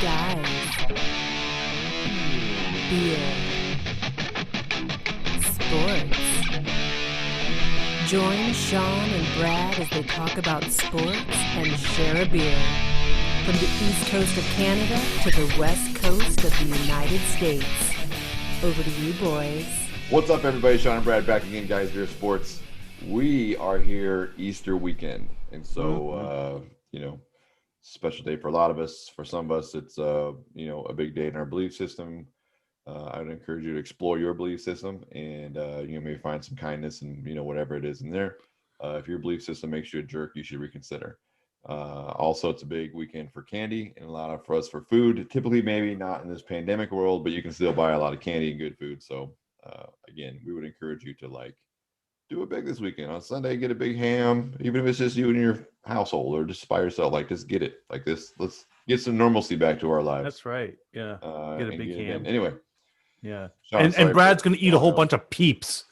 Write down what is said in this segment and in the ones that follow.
Guys, beer, sports. Join Sean and Brad as they talk about sports and share a beer. From the east coast of Canada to the west coast of the United States. Over to you, boys. What's up, everybody? Sean and Brad back again, guys. Beer Sports. We are here Easter weekend, and so special day for a lot of us. For some of us, it's a big day in our belief system. I would encourage you to explore your belief system and maybe find some kindness and whatever it is in there. If your belief system makes you a jerk, you should reconsider. Also, it's a big weekend for candy and a lot of for us for food. Typically, maybe not in this pandemic world, but you can still buy a lot of candy and good food. So again, we would encourage you to do it big this weekend. On Sunday, get a big ham, even if it's just you and your household or just by yourself. Just get it like this. Let's get some normalcy back to our lives. That's right. Yeah. Get a big ham. Anyway. Yeah. Sean, and Brad's going to eat a whole bunch of peeps.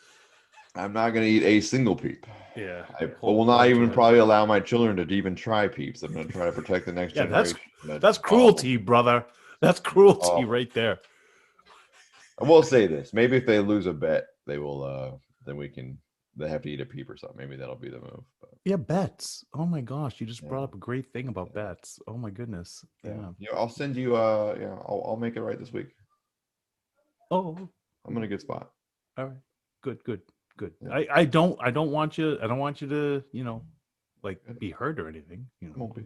I'm not going to eat a single peep. Yeah. I will not even probably allow my children to even try peeps. I'm going to try to protect the next generation. That's cruelty, brother. That's cruelty right there. I will say this. Maybe if they lose a bet, they will, then they have to eat a peep or something. Maybe that'll be the move. But. Yeah, bets. Oh my gosh, you just brought up a great thing about bets. Oh my goodness. Yeah. I'll send you. I'll make it right this week. Oh, I'm in a good spot. All right. Good. Yeah. I don't want you. I don't want you to be hurt or anything. Won't be.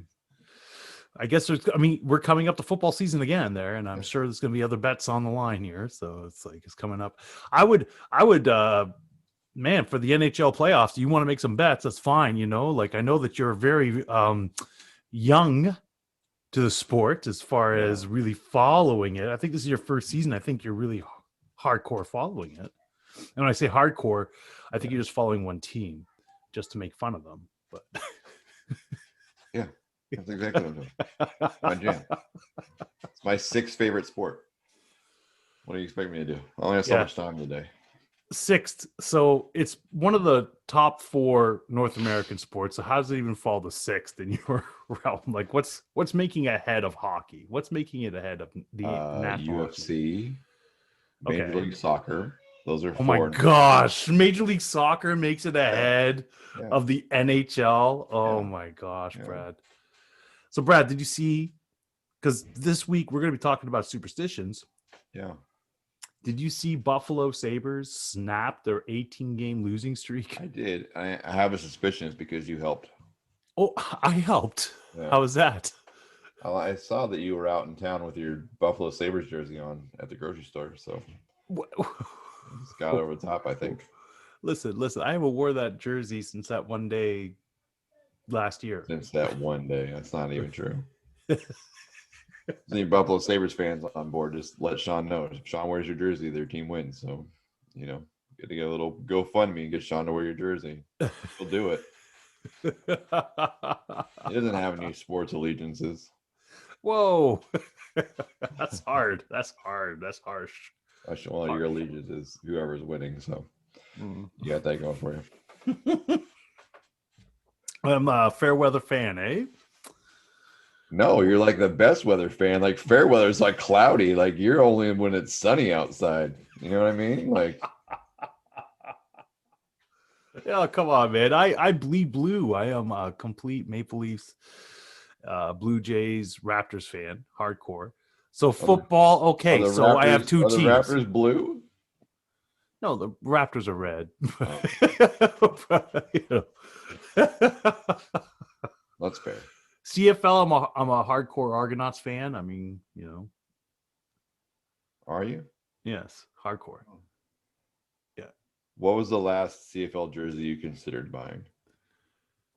I guess we're coming up to football season again there, and I'm sure there's going to be other bets on the line here. So it's coming up. I would. Man, for the NHL playoffs, you want to make some bets, that's fine, I know that you're very young to the sport as far as really following it. I think this is your first season. I think you're really hardcore following it. And when I say hardcore, I think you're just following one team just to make fun of them. But yeah, that's exactly what I'm doing. My jam. It's my sixth favorite sport. What do you expect me to do? I only have so much time today. Sixth, so it's one of the top 4 North American sports. So how does it even fall to sixth in your realm? What's making it ahead of hockey? What's making it ahead of the national UFC, Major League Soccer? Those are 4. Oh my gosh, Major League Soccer makes it ahead of the NHL. Oh my gosh, Brad. So Brad, did you see? Because this week we're going to be talking about superstitions. Yeah. Did you see Buffalo Sabres snap their 18-game losing streak? I did. I have a suspicion it's because you helped. Oh, I helped. Yeah. How was that? I saw that you were out in town with your Buffalo Sabres jersey on at the grocery store, so it's got over the top, I think. Listen, I haven't wore that jersey since that one day last year. Since that one day. That's not even true. Any Buffalo Sabres fans on board, just let Sean know. If Sean wears your jersey, their team wins. So, get to get a little GoFundMe and get Sean to wear your jersey. He'll do it. He doesn't have any sports allegiances. Whoa. That's hard. That's harsh. Well, your allegiance is whoever's winning. So, you got that going for you. I'm a fair weather fan, eh? No, you're like the best weather fan. Like fair weather is like cloudy. You're only when it's sunny outside. You know what I mean? Yeah, come on, man. I bleed blue. I am a complete Maple Leafs, Blue Jays, Raptors fan, hardcore. So football, okay. So Raptors, I have 2 teams. Are the Raptors blue? No, the Raptors are red. That's fair. CFL, I'm a hardcore Argonauts fan. Are you? Yes, hardcore. Yeah. What was the last CFL jersey you considered buying?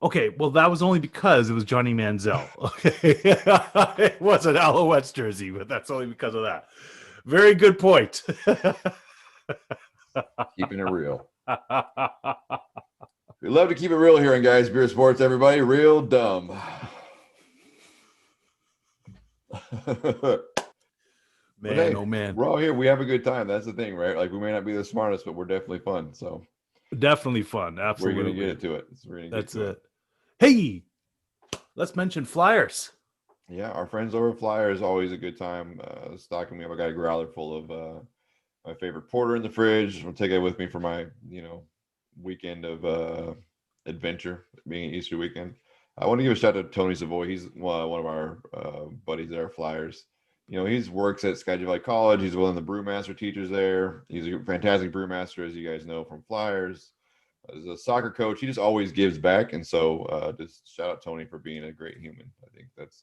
Okay, well, that was only because it was Johnny Manziel. Okay, it was an Alouettes jersey, but that's only because of that. Very good point. Keeping it real. We love to keep it real here on Guys Beer Sports, everybody. Real dumb. Man, oh man. We're all here. We have a good time. That's the thing, right? We may not be the smartest, but we're definitely fun. So definitely fun. Absolutely. We're going to get it to it. That's it. Hey, let's mention Flyers. Yeah, our friends over at Flyers always a good time stocking me up. I got a growler full of my favorite porter in the fridge. I'll take it with me for my weekend of adventure, being an Easter weekend. I want to give a shout out to Tony Savoy. He's one of our buddies there at Flyers. He's works at Skyview Valley College. He's one of the brewmaster teachers there. He's a fantastic brewmaster, as you guys know from Flyers. As a soccer coach, he just always gives back, and so just shout out Tony for being a great human. I think that's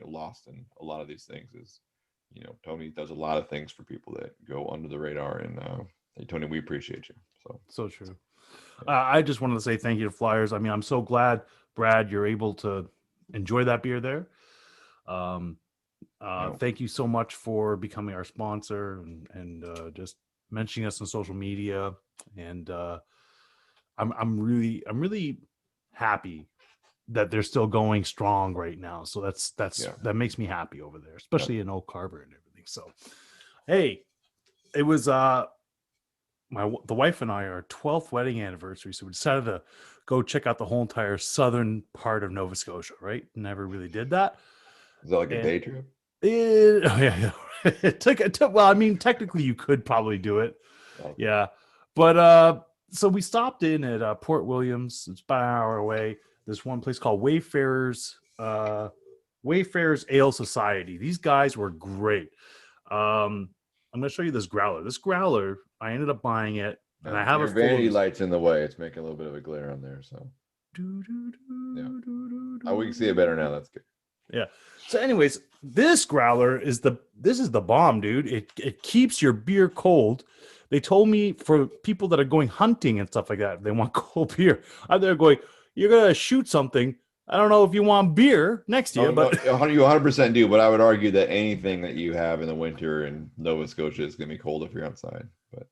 lost in a lot of these things is Tony does a lot of things for people that go under the radar, and hey, Tony, we appreciate you. So true. I just wanted to say thank you to Flyers. I mean, I'm so glad, Brad, you're able to enjoy that beer there. Thank you so much for becoming our sponsor and just mentioning us on social media. And I'm really happy that they're still going strong right now. So that makes me happy over there, especially in Oak Harbor and everything. So, hey, it was the wife and I, our 12th wedding anniversary. So we decided to go check out the whole entire southern part of Nova Scotia, right? Never really did that. Is that like a day trip? It took well, I mean, technically you could probably do it. Okay. Yeah. But so we stopped in at Port Williams. It's about an hour away. There's one place called Wayfarers Ale Society. These guys were great. I'm going to show you this growler. This growler, I ended up buying it, and I have your vanity light's in the way. It's making a little bit of a glare on there. So, we can see it better now. That's good. Yeah. So, anyways, this growler is the bomb, dude. It keeps your beer cold. They told me for people that are going hunting and stuff like that, if they want cold beer. They're going, you're gonna shoot something. I don't know if you want beer next to you, but you 100% do. But I would argue that anything that you have in the winter in Nova Scotia is gonna be cold if you're outside. But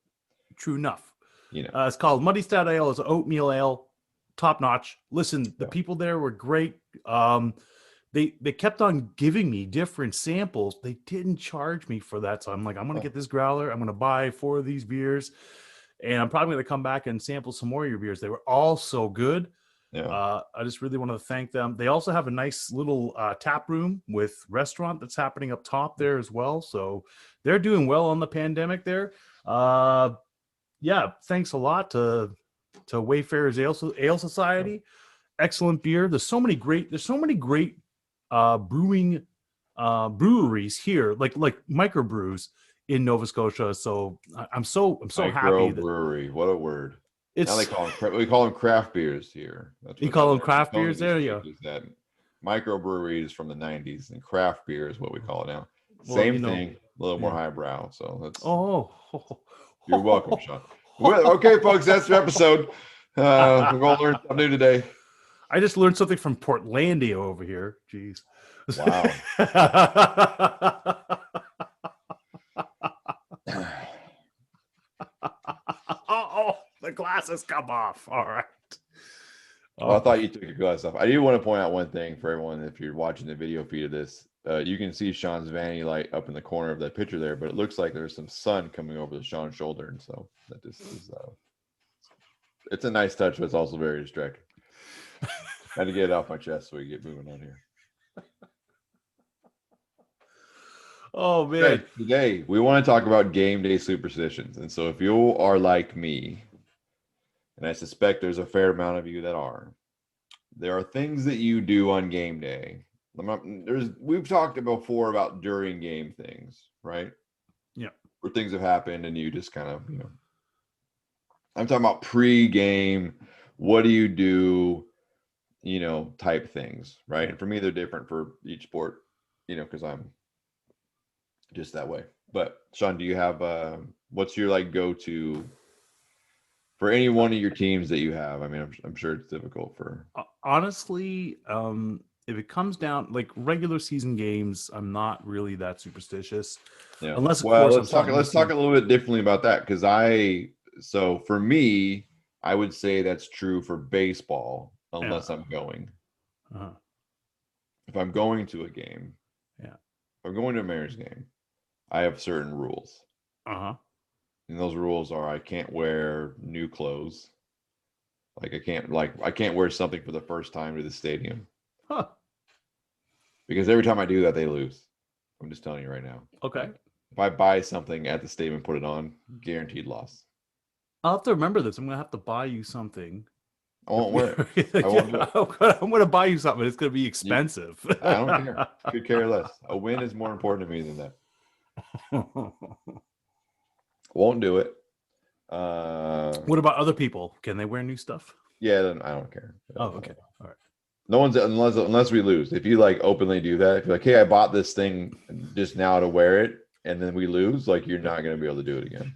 true enough. It's called Muddy Stout Ale. It's an oatmeal ale, top notch. Listen, the people there were great. They kept on giving me different samples. They didn't charge me for that. So I'm like, I'm going to get this growler. I'm going to buy 4 of these beers. And I'm probably going to come back and sample some more of your beers. They were all so good. Yeah. I just really want to thank them. They also have a nice little tap room with restaurant that's happening up top there as well. So they're doing well on the pandemic there. Yeah, thanks a lot to Wayfarers Ale Society. Excellent beer. There's so many great breweries here, like microbrews in Nova Scotia. So I'm so happy. Brewery, what a word! Now we call them craft beers here. You call them craft beers there, yeah. That microbreweries from the '90s, and craft beer is what we call it now. Well, Same thing, a little more highbrow. So that's. You're welcome, Sean. Well, okay, folks, that's the episode. We're gonna learn something new today. I just learned something from Portlandia over here. Jeez. Wow. The glasses come off. All right. Well, I thought you took your glasses off. I do want to point out one thing for everyone. If you're watching the video feed of this, you can see Sean's vanity light up in the corner of that picture there, but it looks like there's some sun coming over Sean's shoulder. And so that just is, it's a nice touch, but it's also very distracting. I had to get it off my chest so we get moving on here. Oh, man. Okay, today, we want to talk about game day superstitions. And so if you are like me, and I suspect there's a fair amount of you that are, there are things that you do on game day. We've talked before about during game things, right? Yeah. Where things have happened and you just kind of, I'm talking about pre-game, what do you do, type things, right? And for me, they're different for each sport, because I'm just that way. But Sean, do you have what's your go-to for any one of your teams that you have? I mean, I'm sure it's difficult for honestly. If it comes down regular season games, I'm not really that superstitious. Yeah. Unless, let's talk a little bit differently about that, because so for me, I would say that's true for baseball, unless I'm going. Uh-huh. If I'm going to a game, if I'm going to a Mariners game, I have certain rules. Uh-huh. And those rules are I can't wear new clothes. I can't wear something for the first time to the stadium. Huh. because every time I do that, they lose. I'm just telling you right now. Okay. If I buy something at the stadium and put it on, guaranteed loss. I'll have to remember this. I'm gonna have to buy you something. I won't wear it. I won't do it. I'm gonna buy you something. It's gonna be expensive. I don't care. Could care less. A win is more important to me than that. Won't do it. What about other people? Can they wear new stuff? Yeah, then I don't care. Oh, okay. All right. No one's unless we lose. If you like openly do that, if you're like, hey, I bought this thing just now to wear it, and then we lose, like you're not gonna be able to do it again.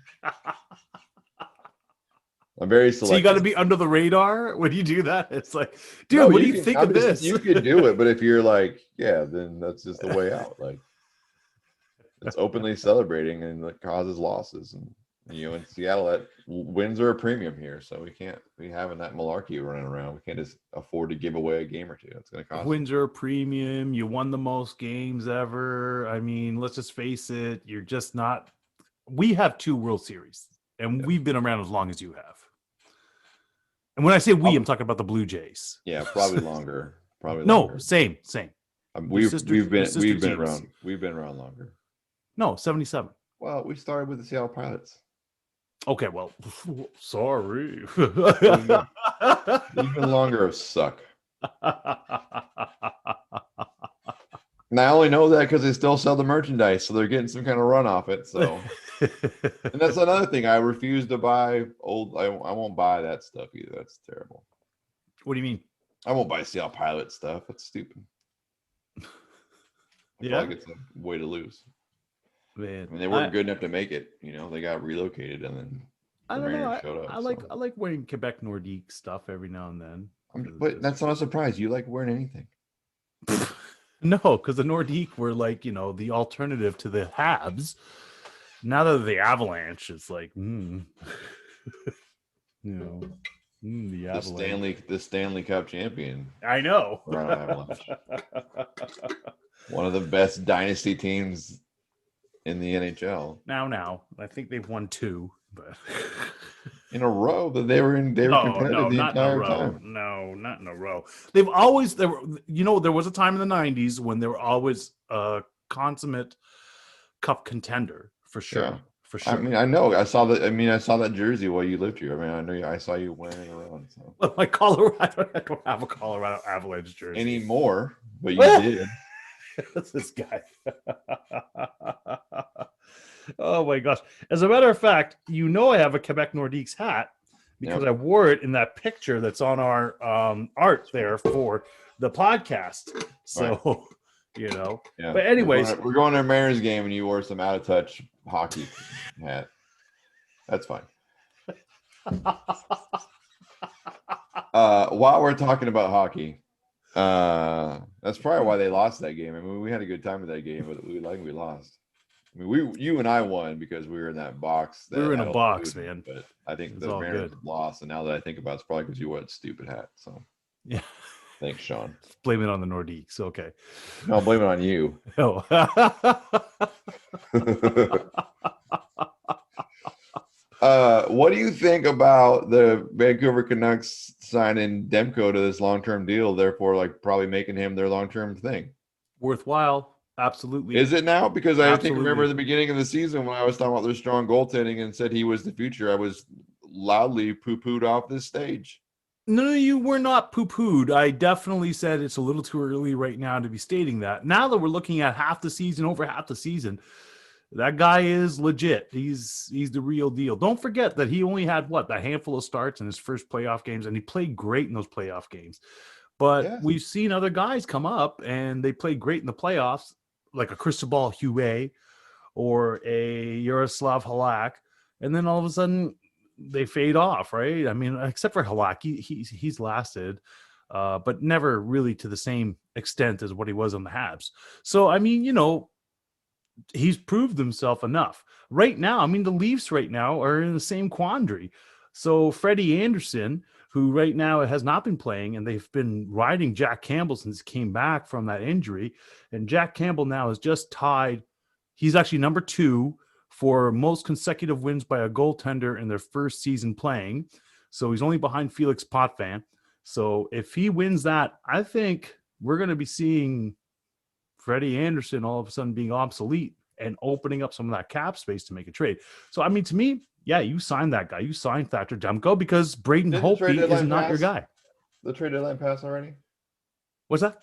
I'm very selective. So you got to be under the radar when you do that. It's like, dude, what do you think of this? You could do it, but if you're like, yeah, then that's just the way out. Like, it's openly celebrating and it causes losses. And in Seattle, wins are a premium here, so we can't be having that malarkey running around. We can't just afford to give away a game or two. It's going to cost. Wins are a premium. You won the most games ever. I mean, let's just face it. You're just not. We have 2 World Series, and we've been around as long as you have. And when I say we, I'm talking about the Blue Jays. Yeah, probably longer. Probably no, longer. Same. We've been around. We've been around longer. No, 77. Well, we started with the Seattle Pilots. Okay, well, sorry. Even longer suck. And I only know that because they still sell the merchandise, so they're getting some kind of run off it. So, and that's another thing. I refuse to buy old. I won't buy that stuff either. That's terrible. What do you mean? I won't buy Seattle Pilot stuff. That's stupid. I feel like it's a way to lose. Man, I mean, they weren't good enough to make it. They got relocated and then I don't know. showed up. I like wearing Quebec Nordique stuff every now and then. But that's not a surprise. You like wearing anything. No, because the Nordique were like, the alternative to the Habs. Now that the Avalanche, it's like, the Avalanche. The Stanley Cup champion. I know. Avalanche. One of the best dynasty teams in the NHL. Now, I think they've won 2, but in a row that they were competitive the entire time. No, not in a row. There was a time in the 90s when they were always a consummate cup contender for sure. Yeah. For sure. I mean, I know. I saw that jersey while you lived here. I mean, I know I saw you wearing it around. So. Well, my Colorado, I don't have a Colorado Avalanche jersey anymore, but you did. That's this guy. Oh my gosh. As a matter of fact, I have a Quebec Nordiques hat because I wore it in that picture that's on our art there for the podcast. So, Yeah. But anyways, we're going to a Mariners game and you wore some out of touch hockey hat. That's fine. While we're talking about hockey, that's probably why they lost that game. I mean, we had a good time with that game, but we lost. I mean, you and I won because we were in that box. We were in a box, man. But I think the Mariners lost, and now that I think about it, it's probably because you wore that stupid hat. So yeah. Thanks, Sean. Blame it on the Nordiques. Okay. No, I'll blame it on you. Oh. What do you think about the Vancouver Canucks signing Demko to this long-term deal, therefore probably making him their long-term thing? Worthwhile. Absolutely. Is it now? Because I think remember the beginning of the season when I was talking about their strong goaltending and said he was the future, I was loudly poo-pooed off this stage. No, you were not poo-pooed. I definitely said it's a little too early right now to be stating that. Now that we're looking at over half the season, that guy is legit. He's the real deal. Don't forget that he only had a handful of starts in his first playoff games, and he played great in those playoff games. But we've seen other guys come up and they played great in the playoffs, like a Cristobal Huet or a Yaroslav Halak, and then all of a sudden they fade off, right? I mean, except for Halak, he's lasted, but never really to the same extent as what he was on the Habs. So, I mean, he's proved himself enough. Right now, I mean, the Leafs right now are in the same quandary. So Freddie Anderson, who right now has not been playing, and they've been riding Jack Campbell since he came back from that injury, and Jack Campbell now is just tied. He's actually number 2 for most consecutive wins by a goaltender in their first season playing. So he's only behind Felix Potvin. So if he wins that, I think we're going to be seeing Freddie Anderson all of a sudden being obsolete and opening up some of that cap space to make a trade. So, I mean, to me, yeah, you signed that guy. You signed Thatcher Demko because Braden Did the trade Holtby is deadline not your pass? guy. The trade deadline passed already? What's that?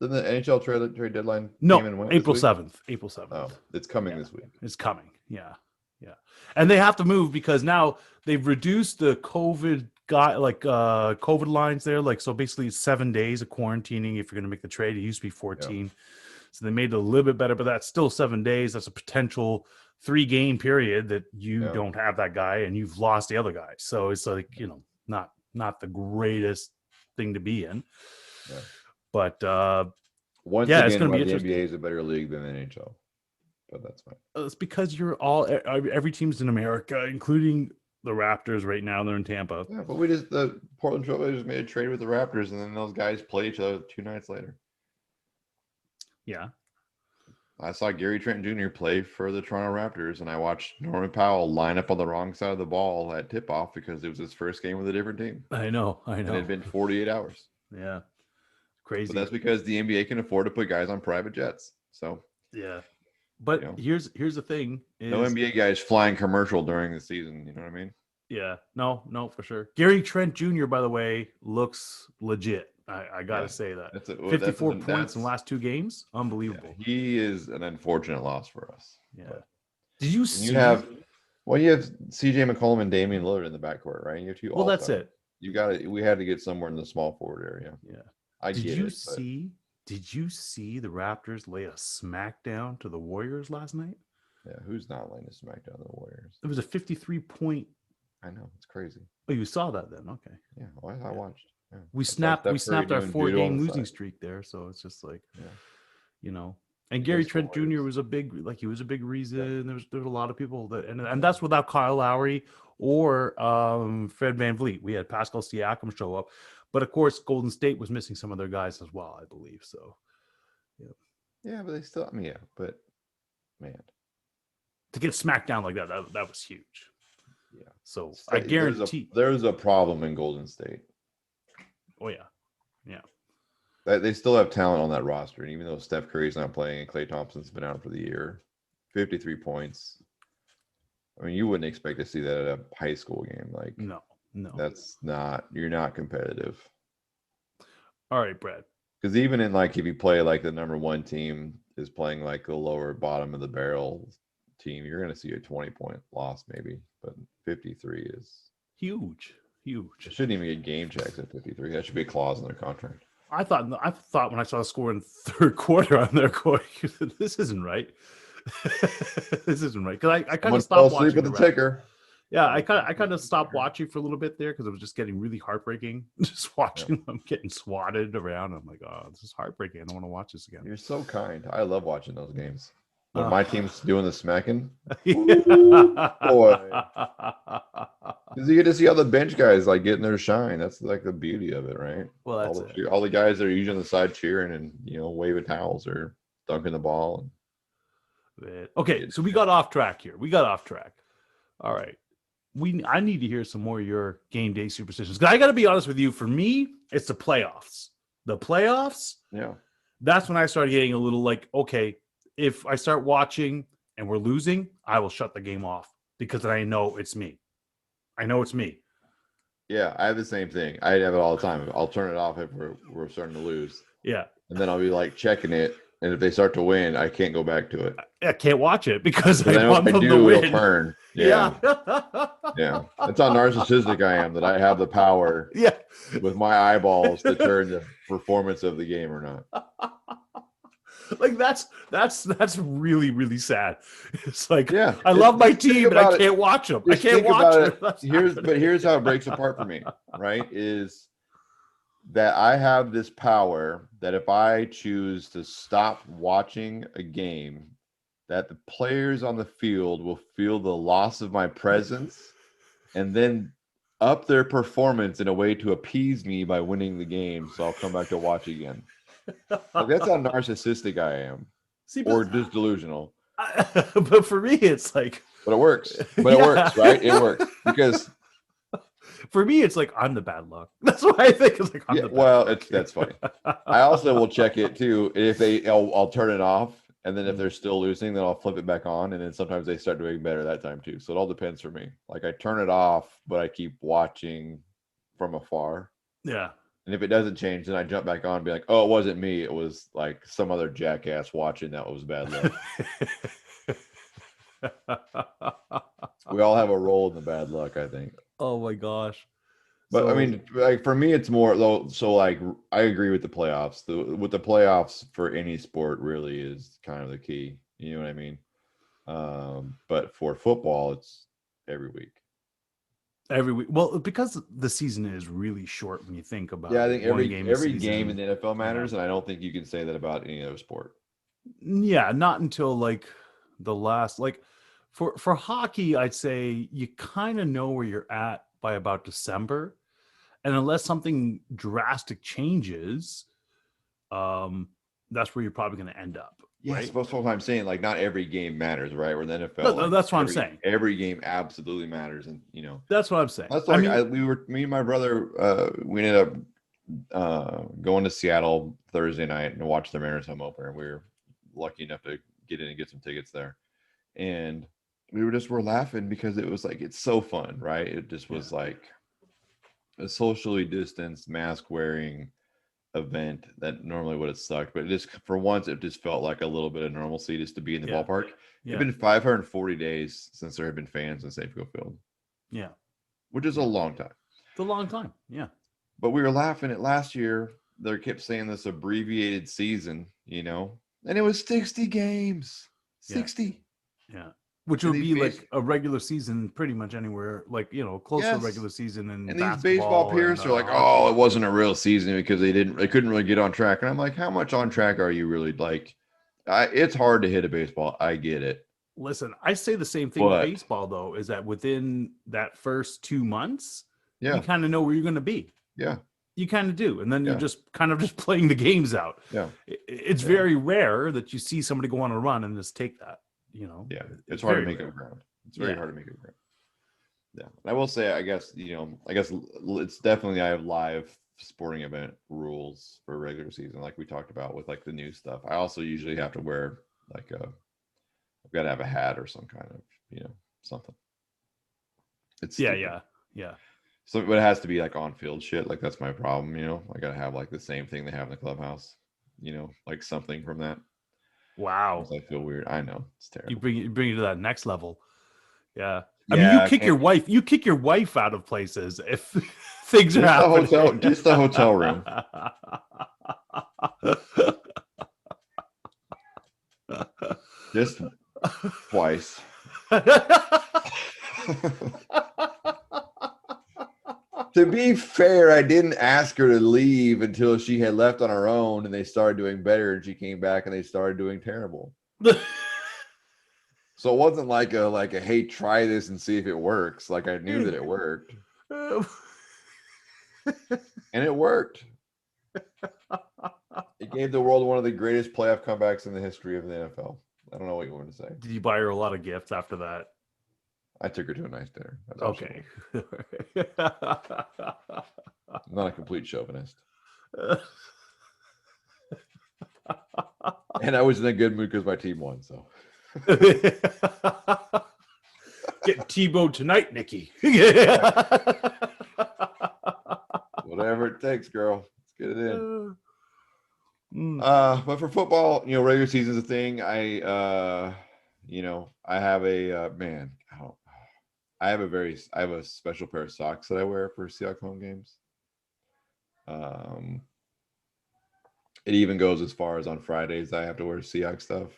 Didn't the NHL trade deadline No, came and went this April week? 7th. April 7th. Oh, it's coming this week. It's coming. Yeah. Yeah. And they have to move because now they've reduced the COVID COVID lines there. Like, so basically it's 7 days of quarantining if you're going to make the trade. It used to be 14. So they made it a little bit better, but that's still 7 days. That's a potential 3-game period that you don't have that guy and you've lost the other guy. So it's like, not the greatest thing to be in. Yeah. But Once it's again, going to be the interesting. NBA is a better league than the NHL, but that's fine. It's because every team's in America, including the Raptors right now. They're in Tampa. Yeah, but the Portland Trailblazers made a trade with the Raptors, and then those guys play each other 2 nights later. Yeah. I saw Gary Trent Jr. play for the Toronto Raptors, and I watched Norman Powell line up on the wrong side of the ball at tip-off because it was his first game with a different team. I know. And it had been 48 hours. Yeah. Crazy. But that's because the NBA can afford to put guys on private jets. So yeah. But here's the thing. No NBA guys flying commercial during the season. You know what I mean? Yeah. No, for sure. Gary Trent Jr., by the way, looks legit. I got to say that. 54 points in the last 2 games. Unbelievable. Yeah, he is an unfortunate loss for us. Yeah. Did you see? You have CJ McCollum and Damian Lillard in the backcourt, right? You have 2 Well, that's it. We had to get somewhere in the small forward area. Yeah. Did you see the Raptors lay a smackdown to the Warriors last night? Yeah, who's not laying a smackdown to the Warriors? It was a 53-point. I know, it's crazy. Oh, you saw that then? Okay. Yeah, I watched. Yeah. We snapped our 4-game losing streak there, so it's just like, And Gary Trent Jr. was a big reason. There was a lot of people that, and that's without Kyle Lowry or Fred VanVleet. We had Pascal Siakam show up, but of course Golden State was missing some of their guys as well, I believe. So, yeah, but they still, but man, to get smacked down like that was huge. Yeah. So I guarantee there's a problem in Golden State. Oh yeah, yeah. They still have talent on that roster, and even though Steph Curry's not playing and Klay Thompson's been out for the year, 53 points. I mean, you wouldn't expect to see that at a high school game. Like, no, you're not competitive. All right, Brad. Because even in if you play the number 1 team is playing the lower bottom of the barrel team, you're going to see a 20-point loss maybe, but 53 is huge. It shouldn't even get game checks at 53. That should be a clause in their contract. I thought when I saw the score in the third quarter on their court, this isn't right. This isn't right. Because I kind of stopped watching with the ticker. Yeah, I kind of stopped watching for a little bit there because it was just getting really heartbreaking. Just watching them getting swatted around. I'm like, oh, this is heartbreaking. I don't want to watch this again. You're so kind. I love watching those games. When my team's doing the smacking, boy, because you get to see all the bench guys getting their shine. That's the beauty of it, right? Well, that's all the guys that are usually on the side cheering and waving towels or dunking the ball. Okay, so we got off track here. All right, I need to hear some more of your game day superstitions. Because I got to be honest with you. For me, it's the playoffs. Yeah, that's when I started getting a little okay. If I start watching and we're losing, I will shut the game off because I know it's me. Yeah, I have the same thing. I have it all the time. I'll turn it off if we're starting to lose. Yeah. And then I'll be checking it. And if they start to win, I can't go back to it. I can't watch it because I want them to it'll win. Turn. Yeah. Yeah. That's how narcissistic I am, that I have the power with my eyeballs to turn the performance of the game or not. That's really, really sad. It's I love my team, but I can't watch them. I can't watch it. Here's how it breaks apart for me, right? Is that I have this power that if I choose to stop watching a game, that the players on the field will feel the loss of my presence and then up their performance in a way to appease me by winning the game. So I'll come back to watch again. That's how narcissistic I am. Or just delusional. But for me, it's But it works. It works, right? It works. Because For me, it's like I'm the bad luck. That's what I think. It's like I'm the bad luck. That's funny. I also will check it too. If I'll turn it off, and then if they're still losing, then I'll flip it back on, and then sometimes they start doing better that time too. So it all depends for me. Like I turn it off, but I keep watching from afar. Yeah. And if it doesn't change, then I jump back on and be like, oh, it wasn't me. It was like some other jackass watching that was bad luck. We all have a role in the bad luck, I think. Oh my gosh. But I mean, like for me, it's more though. So like, I agree with the playoffs. With the playoffs for any sport really is kind of the key. You know what I mean? But for football, it's every week. Every week. Well, because the season is really short when you think about I think every game in the NFL matters, and I don't think you can say that about any other sport. Yeah, not until like the last for hockey, I'd say you kind of know where you're at by about December. And unless something drastic changes, that's where you're probably going to end up. Yeah, right? that's what I'm saying. Like, not every game matters, right? Where the NFL, No, that's what I'm saying. Every game absolutely matters, and that's what I'm saying. That's like me and my brother. We ended up going to Seattle Thursday night and watch the Mariners home opener. We were lucky enough to get in and get some tickets there, and we were laughing because it was like it's so fun, right? It just was like a socially distanced, mask wearing event that normally would have sucked, but it just for once it just felt like a little bit of normalcy just to be in the ballpark. It's been 540 days since there have been fans in Safeco Field. Yeah, which is a long time. It's a long time. Yeah, but we were laughing at last year. They kept saying this abbreviated season, and it was 60 games. 60. Yeah. Which would be like a regular season pretty much anywhere, like, close to a regular season. And these baseball purists are like, oh, it wasn't a real season because they couldn't really get on track. And I'm like, how much on track are you really? Like, it's hard to hit a baseball. I get it. Listen, I say the same thing with baseball, though, is that within that first 2 months, you kind of know where you're going to be. Yeah. You kind of do. And then you're just kind of just playing the games out. Yeah. It's very rare that you see somebody go on a run and just take that. It's hard to make it ground. It's very hard to make it ground. Yeah, and I will say, I guess it's definitely I have live sporting event rules for regular season, like we talked about with like the new stuff. I also usually have to wear like I've got to have a hat or some kind of something. It's yeah. So, but it has to be like on field shit. Like that's my problem. I got to have like the same thing they have in the clubhouse. Like something from that. Wow. I feel weird. I know it's terrible. You bring it to that next level. Yeah. I mean, you kick your wife out of places if things are happening. Just the hotel room. Just twice. To be fair, I didn't ask her to leave until she had left on her own and they started doing better and she came back and they started doing terrible. So it wasn't like a hey, try this and see if it works. Like I knew that it worked. And it worked. It gave the world one of the greatest playoff comebacks in the history of the NFL. I don't know what you want to say. Did you buy her a lot of gifts after that? I took her to a nice dinner. Okay. I'm not a complete chauvinist. And I was in a good mood because my team won, so. Get T-bowed tonight, Nikki. Whatever it takes, girl. Let's get it in. But for football, regular season's a thing. I have I have a special pair of socks that I wear for Seahawks home games. It even goes as far as on Fridays I have to wear Seahawks stuff,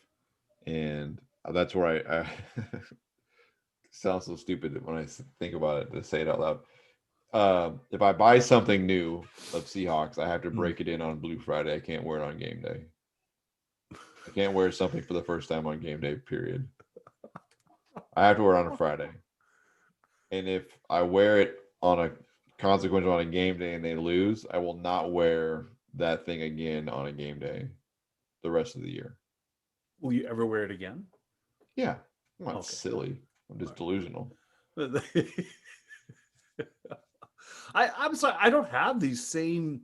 and that's where I sounds so stupid when I think about it to say it out loud. If I buy something new of Seahawks, I have to break it in on Blue Friday. I can't wear it on game day. I can't wear something for the first time on game day, period. I have to wear it on a Friday. And if I wear it on a consequential on a game day and they lose, I will not wear that thing again on a game day the rest of the year. Will you ever wear it again? Yeah. I'm not silly. I'm just delusional. I'm sorry, I don't have these same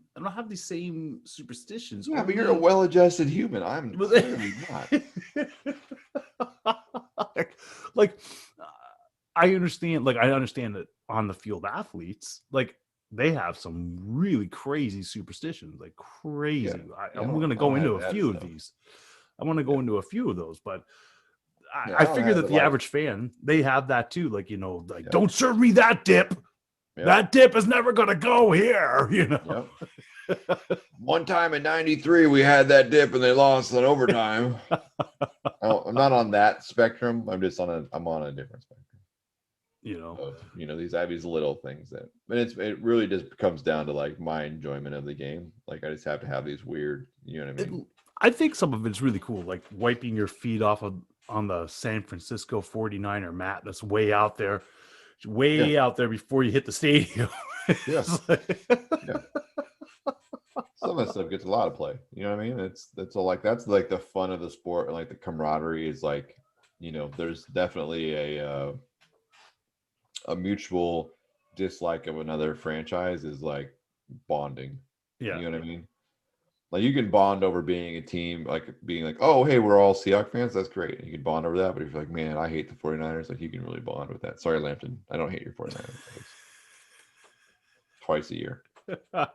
superstitions. Yeah, but you're a well-adjusted human. I'm clearly not. like I understand that on the field athletes, like they have some really crazy superstitions, like crazy. I'm going to go into a few of these. I want to go into a few of those, but I figure that the average fan, they have that too. Like, like don't serve me that dip. Yep. That dip is never going to go here, Yep. One time in '93, we had that dip and they lost in overtime. I'm not on that spectrum. I'm on a different spectrum. I have these little things but it really just comes down to like my enjoyment of the game. Like I just have to have these weird, you know what I mean? I think some of it's really cool, like wiping your feet off on the San Francisco 49er mat that's way out there before you hit the stadium. Yes. Some of that stuff gets a lot of play. You know what I mean? That's like the fun of the sport, and like the camaraderie is like, there's definitely a mutual dislike of another franchise is like bonding. Yeah. You know what I mean? Like you can bond over being a team, like being like, oh, hey, we're all Seahawks fans. That's great. You can bond over that. But if you're like, man, I hate the 49ers, like you can really bond with that. Sorry, Lampton. I don't hate your 49ers. Twice a year. How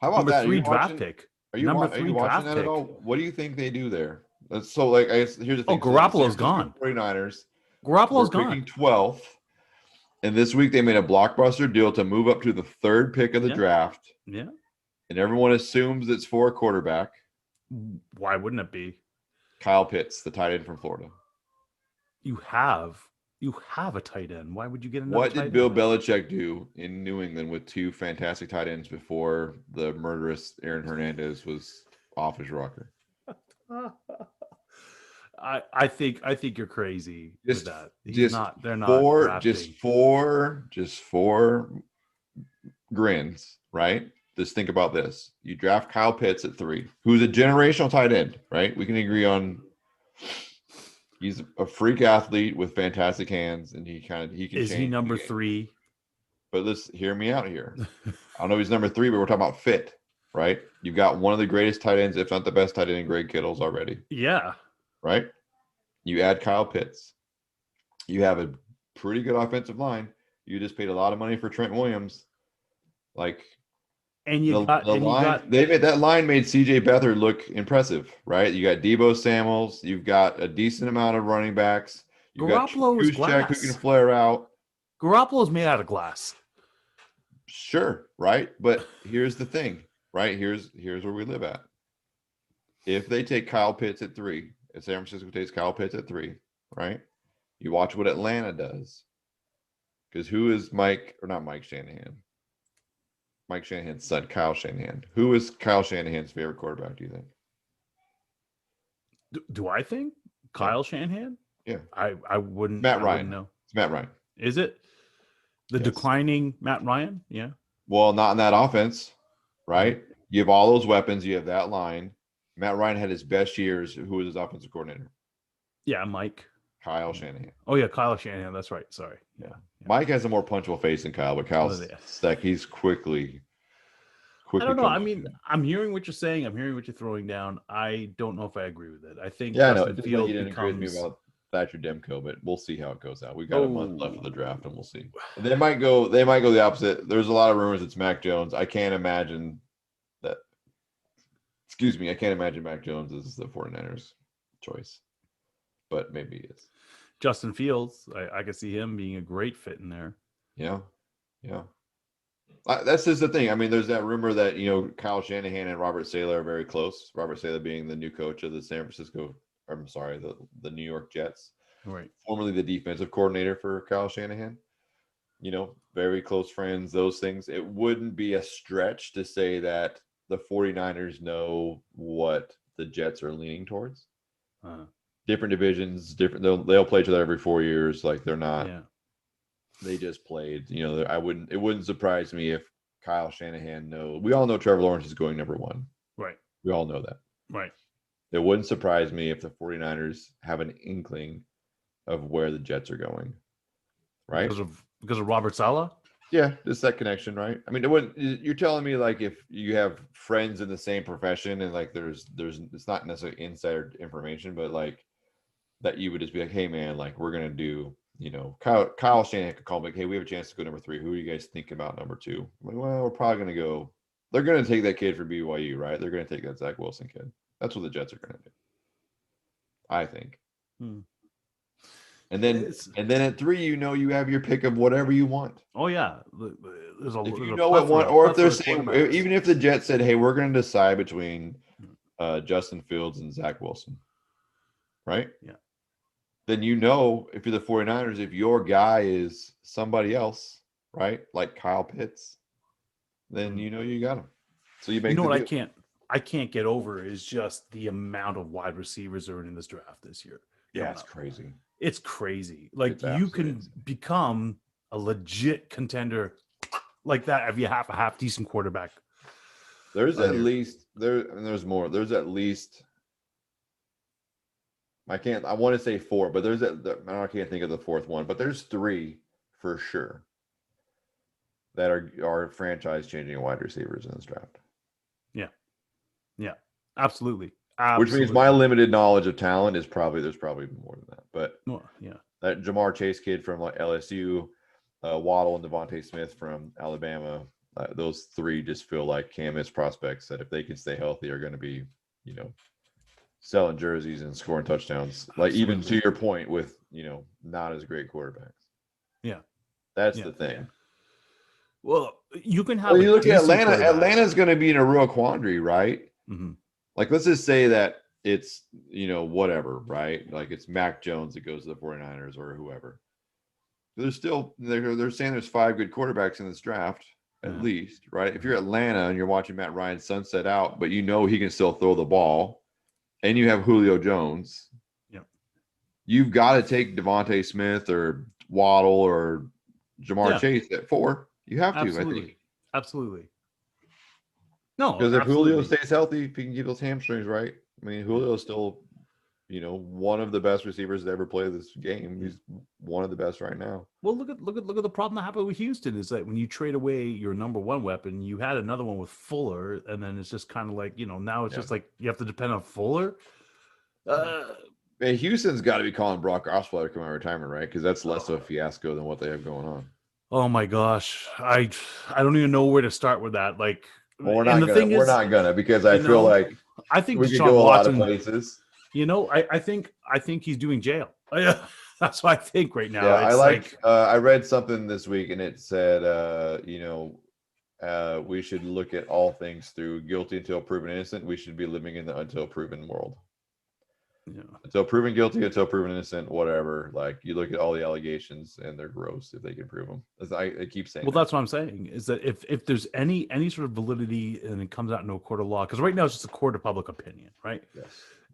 about that? Number 3 draft pick. Are you watching that at all? What do you think they do there? So, like, here's the thing. Oh, Garoppolo's gone. 49ers. Garoppolo's gone. Picking 12th. And this week they made a blockbuster deal to move up to the 3rd pick of the draft. Yeah. And everyone assumes it's for a quarterback. Why wouldn't it be? Kyle Pitts, the tight end from Florida. You have a tight end. Why would you get another? What did Bill Belichick do in New England with 2 fantastic tight ends before the murderous Aaron Hernandez was off his rocker? I think you're crazy with that. They're not four grins, right? Just think about this. You draft Kyle Pitts at 3, who's a generational tight end, right? We can agree on he's a freak athlete with fantastic hands, and he can. Is he number 3? But let's hear me out here. I don't know if he's number 3, but we're talking about fit, right? You've got one of the greatest tight ends, if not the best tight end, in Greg Kittle's already. Yeah. Right? You add Kyle Pitts. You have a pretty good offensive line. You just paid a lot of money for Trent Williams. Like, and that line made CJ Beathard look impressive, right? You got Deebo Samuels. You've got a decent amount of running backs. You've got Juszczyk who can flare out. Garoppolo's made out of glass. Sure, right? But here's the thing, right? Here's where we live at. If they take Kyle Pitts at 3, if San Francisco takes Kyle Pitts at 3, right? You watch what Atlanta does. Because who is Mike Shanahan? Mike Shanahan's son, Kyle Shanahan. Who is Kyle Shanahan's favorite quarterback, do you think? Do I think? Kyle Shanahan? Yeah. I wouldn't. Matt Ryan. Wouldn't know. It's Matt Ryan. Is it? The declining Matt Ryan? Yeah. Well, not in that offense, right? You have all those weapons. You have that line. Matt Ryan had his best years. Who was his offensive coordinator? Yeah, Mike. Kyle Shanahan. Oh, yeah, Kyle Shanahan. That's right. Sorry. Yeah. Mike has a more punchable face than Kyle, but Kyle's like he's quickly. I don't know. I mean, I'm hearing what you're saying. I'm hearing what you're throwing down. I don't know if I agree with it. I think Justin Fields you didn't agree with me about Thatcher Demko, but we'll see how it goes out. We've got a month left of the draft, and we'll see. They might go the opposite. There's a lot of rumors it's Mac Jones. I can't imagine that. Excuse me. I can't imagine Mac Jones is the 49ers choice, but maybe he is. Justin Fields, I could see him being a great fit in there. Yeah. That's just the thing. I mean, there's that rumor that, Kyle Shanahan and Robert Saleh are very close. Robert Saleh being the new coach of the the New York Jets. Right. Formerly the defensive coordinator for Kyle Shanahan. Very close friends, those things. It wouldn't be a stretch to say that the 49ers know what the Jets are leaning towards. Different divisions, they'll play each other every 4 years. Like they're not. Yeah. They just played. It wouldn't surprise me if Kyle Shanahan we all know Trevor Lawrence is going number 1. Right. We all know that. Right. It wouldn't surprise me if the 49ers have an inkling of where the Jets are going. Right. Because of Robert Saleh? Yeah, just that connection, right? I mean, it wouldn't, you're telling me like if you have friends in the same profession and like there's it's not necessarily insider information, but like that you would just be like, hey man, like we're gonna do, Kyle Shanahan could call me like, hey, we have a chance to go number 3. Who are you guys thinking about number 2? I'm like, well, we're probably gonna go. They're gonna take that kid from BYU, right? They're gonna take that Zach Wilson kid. That's what the Jets are gonna do, I think. And then at 3, you have your pick of whatever you want. Oh yeah, there's a If you there's a know what one, plethora- or if they're plethora of saying, quarterbacks. even if the Jets said, hey, we're going to decide between Justin Fields and Zach Wilson, right? Yeah. Then if you're the 49ers, if your guy is somebody else, right, like Kyle Pitts, then you got him. So you make what deal. I can't get over is just the amount of wide receivers that are in this draft this year. Yeah, it's crazy. It's crazy. Like It's you can absolutely become a legit contender like that if you have a half decent quarterback. There's at least there's more. There's at least I want to say 4, but I can't think of the 4th one, but there's 3 for sure that are franchise changing wide receivers in this draft. Yeah, absolutely. Which means my limited knowledge of talent is there's probably more than that. But that Jamar Chase kid from like LSU, Waddle and Devontae Smith from Alabama, those 3 just feel like can't-miss prospects that if they can stay healthy are going to be, selling jerseys and scoring touchdowns. Like even to your point with, not as great quarterbacks. Yeah. That's the thing. Yeah. Well, you can have. You look at Atlanta. Atlanta's going to be in a real quandary, right? Mm-hmm. Like, let's just say that it's, whatever, right? Like it's Mac Jones that goes to the 49ers or whoever. They're saying there's 5 good quarterbacks in this draft, at least, right? If you're Atlanta and you're watching Matt Ryan sunset out, but he can still throw the ball, and you have Julio Jones, you've got to take Devontae Smith or Waddle or Jamar Chase at 4. You have to, I think. Absolutely. No, because if Julio stays healthy, if he can keep those hamstrings right, I mean, Julio is still, one of the best receivers to ever play this game. He's one of the best right now. Well, look at the problem that happened with Houston is that when you trade away your number 1 weapon, you had another one with Fuller, and then it's just kind of like, now it's just like you have to depend on Fuller. Man, Houston's got to be calling Brock Osweiler to come out of retirement, right? Because that's less of a fiasco than what they have going on. Oh my gosh, I don't even know where to start with that. Like, well, we're not gonna because I feel like I think we could go a lot of places. I think he's doing jail. That's what I think right now. Yeah, I read something this week and it said, we should look at all things through guilty until proven innocent. We should be living in the until proven world. Yeah. Until proven guilty, until proven innocent, whatever. Like you look at all the allegations and they're gross if they can prove them. I keep saying. Well, that's what I'm saying is that if there's any sort of validity and it comes out in a court of law, because right now it's just a court of public opinion, right? Yes.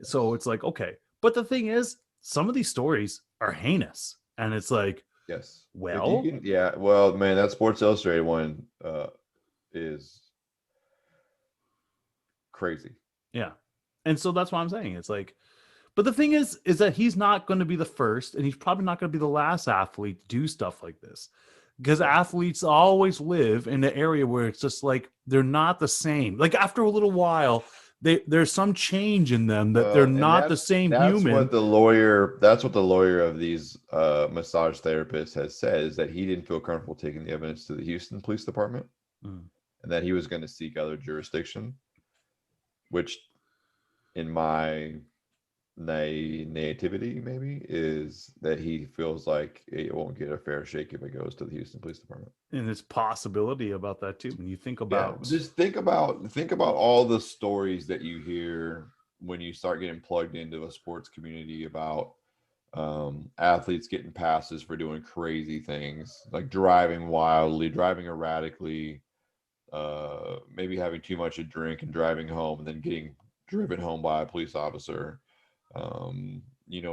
So it's like, okay, but the thing is, some of these stories are heinous, and it's like, yes, well, well, man, that Sports Illustrated one is crazy. Yeah, and so that's what I'm saying. It's like. But the thing is that he's not going to be the first, and he's probably not going to be the last athlete to do stuff like this, because athletes always live in an area where it's just like they're not the same. Like after a little while, there's some change in them that they're not the same human. That's what the lawyer of these massage therapists has said, is that he didn't feel comfortable taking the evidence to the Houston Police Department, and that he was going to seek other jurisdiction, which, in my naivety maybe, is that he feels like it won't get a fair shake if it goes to the Houston Police Department. And there's possibility about that too. When you think about just think about all the stories that you hear when you start getting plugged into a sports community about athletes getting passes for doing crazy things, like driving wildly, driving erratically, maybe having too much to drink and driving home and then getting driven home by a police officer.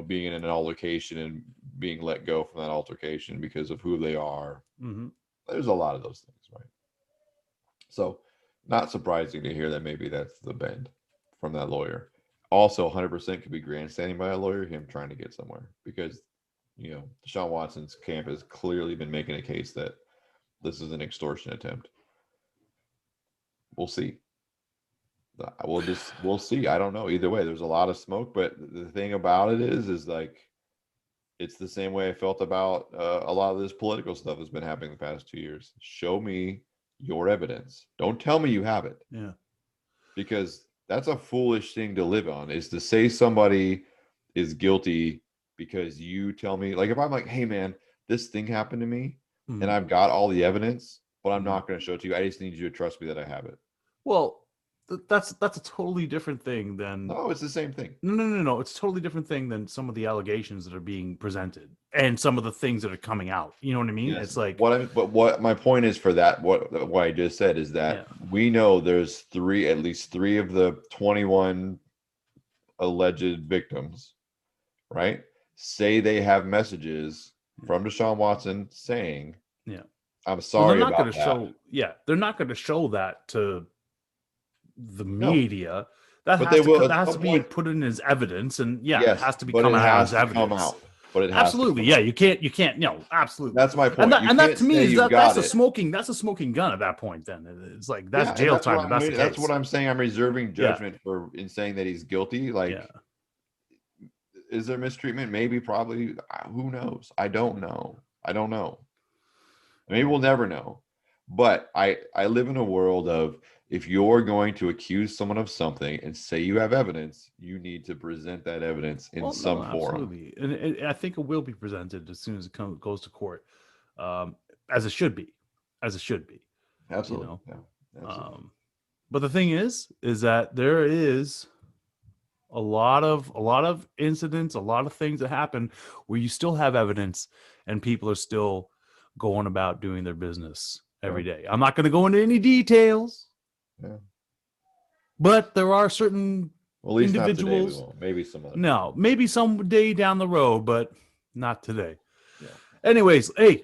Being in an altercation and being let go from that altercation because of who they are. Mm-hmm. There's a lot of those things, right? So not surprising to hear that maybe that's the bend from that lawyer. Also 100% could be grandstanding by a lawyer, him trying to get somewhere, because Deshaun Watson's camp has clearly been making a case that this is an extortion attempt. We'll see. We'll see. I don't know. Either way, there's a lot of smoke, but the thing about it is like, it's the same way I felt about a lot of this political stuff that's been happening the past 2 years. Show me your evidence. Don't tell me you have it. Yeah. Because that's a foolish thing to live on, is to say somebody is guilty because you tell me. Like, if I'm like, hey man, this thing happened to me and I've got all the evidence, but I'm not going to show it to you. I just need you to trust me that I have it. Well, that's a totally different thing than. No, it's the same thing. No. It's a totally different thing than some of the allegations that are being presented and some of the things that are coming out. You know what I mean? Yes. It's like what my point is for that, what I just said is that we know there's at least three of the 21 alleged victims, right? Say they have messages from Deshaun Watson saying, I'm sorry about that. They're not going to show that to the media. That has to be put in as evidence, and it has to be coming out as evidence. But it has absolutely, you can't. No, absolutely. That's my point. And that to me is that's a smoking gun at that point. Then it's like that's jail time. That's what I'm saying. I'm reserving judgment in saying that he's guilty. Like, is there mistreatment? Maybe, probably. Who knows? I don't know. Maybe we'll never know. But I live in a world of, if you're going to accuse someone of something and say you have evidence, you need to present that evidence in some form. Absolutely. And I think it will be presented as soon as it goes to court, as it should be. Absolutely. Absolutely. But the thing is that there is a lot of incidents, a lot of things that happen where you still have evidence and people are still going about doing their business every day. I'm not going to go into any details. Yeah. But there are certain individuals. Not today, maybe some other. No, maybe some day down the road, but not today. Yeah. Anyways, hey,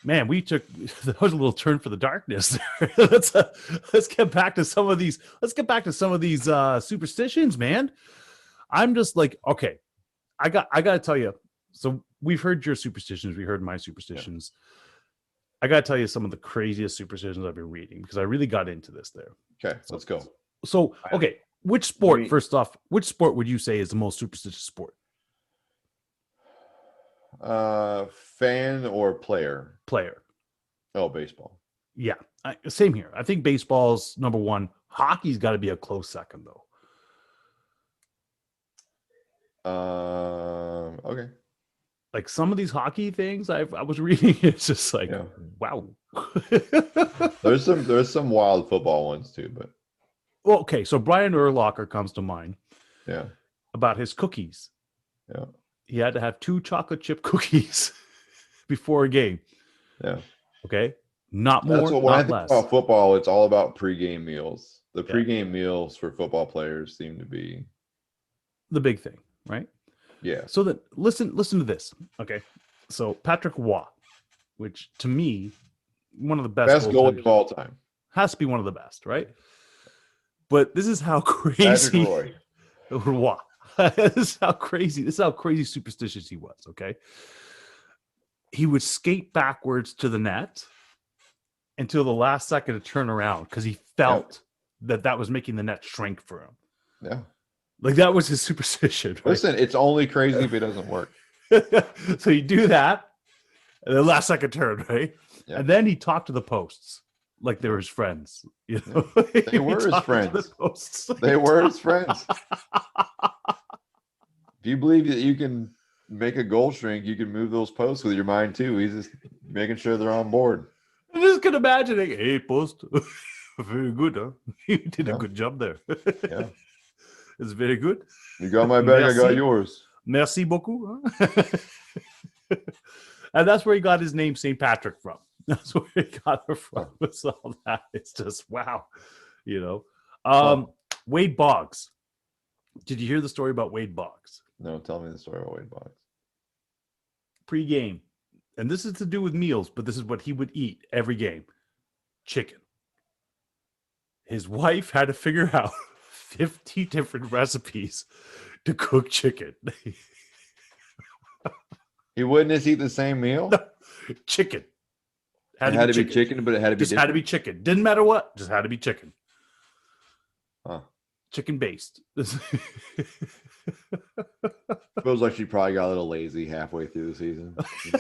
man, that was a little turn for the darkness. let's get back to some of these. Superstitions, man. I'm just like, okay, I got to tell you. So we've heard your superstitions. We heard my superstitions. Yeah. I got to tell you some of the craziest superstitions I've been reading, because I really got into this there. Okay, let's go. So, okay, first off, which sport would you say is the most superstitious sport? Fan or player? Player. Oh, baseball. Yeah, same here. I think baseball's number one. Hockey's got to be a close second, though. Okay. Like some of these hockey things I was reading, it's just like, wow. There's some wild football ones too, but. Well, okay, so Brian Urlacher comes to mind. Yeah. About his cookies. Yeah. He had to have 2 chocolate chip cookies before a game. Yeah. Okay. Not more, when I think about football, it's all about pregame meals. The pregame meals for football players seem to be the big thing, right? Yeah. So that listen to this. Okay. So Patrick Waugh, which to me, one of the best goalies of all time. Has to be one of the best, right? But this is how crazy Waugh. This is how crazy superstitious he was. Okay. He would skate backwards to the net until the last second to turn around because he felt that was making the net shrink for him. Yeah. Like that was his superstition. Right? Listen, it's only crazy if it doesn't work. So you do that, and then last second turn, right? Yeah. And then he talked to the posts like they were his friends. You know? Yeah. They were his friends. They were his friends. If you believe that you can make a goal shrink, you can move those posts with your mind too. He's just making sure they're on board. I just can imagine, hey, post, very good, huh? You did a good job there. Yeah. It's very good. You got my bag, I got yours. Merci beaucoup. Huh? And that's where he got his name, St. Patrick, from. That's where he got it from. It's all that. It's just, wow. You know. Wade Boggs. Did you hear the story about Wade Boggs? No, tell me the story about Wade Boggs. Pre-game. And this is to do with meals, but this is what he would eat every game. Chicken. His wife had to figure out 50 different recipes to cook chicken. He wouldn't just eat the same meal. Chicken. It had to be chicken, but it had to be just had to be chicken. Didn't matter what. Just had to be chicken. Huh. Chicken based. Feels like she probably got a little lazy halfway through the season. You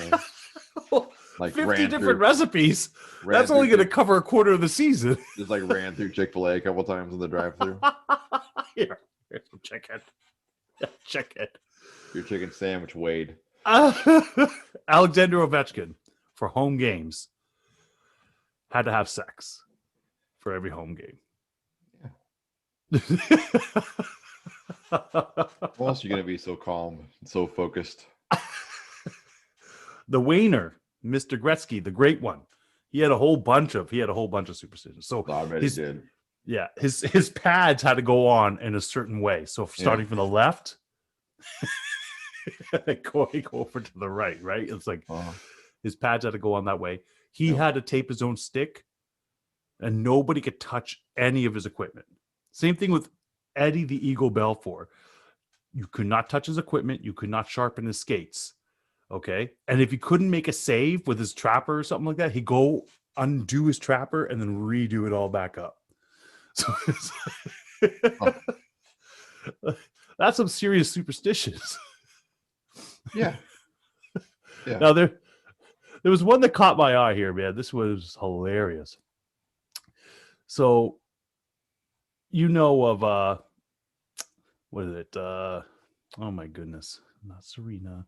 know? Like 50 different recipes. That's only going to cover a quarter of the season. Just like ran through Chick-fil-A a couple times in the drive-thru. Here's some chicken. Chicken. Your chicken sandwich, Wade. Alexander Ovechkin for home games had to have sex for every home game. Yeah. What else are you going to be so calm and so focused? The Wayner, Mr. Gretzky, the great one. He had a whole bunch of superstitions. So I bet he did. Yeah, his pads had to go on in a certain way. So starting from the left, going over to the right, it's like his pads had to go on that way. He had to tape his own stick, and nobody could touch any of his equipment. Same thing with Eddie the Eagle Belfour. You could not touch his equipment. You could not sharpen his skates. Okay. And if he couldn't make a save with his trapper or something like that, he'd go undo his trapper and then redo it all back up. So that's some serious superstitions. Yeah. Now there was one that caught my eye here, man. This was hilarious. So you know of what is it? Oh my goodness. Not Serena.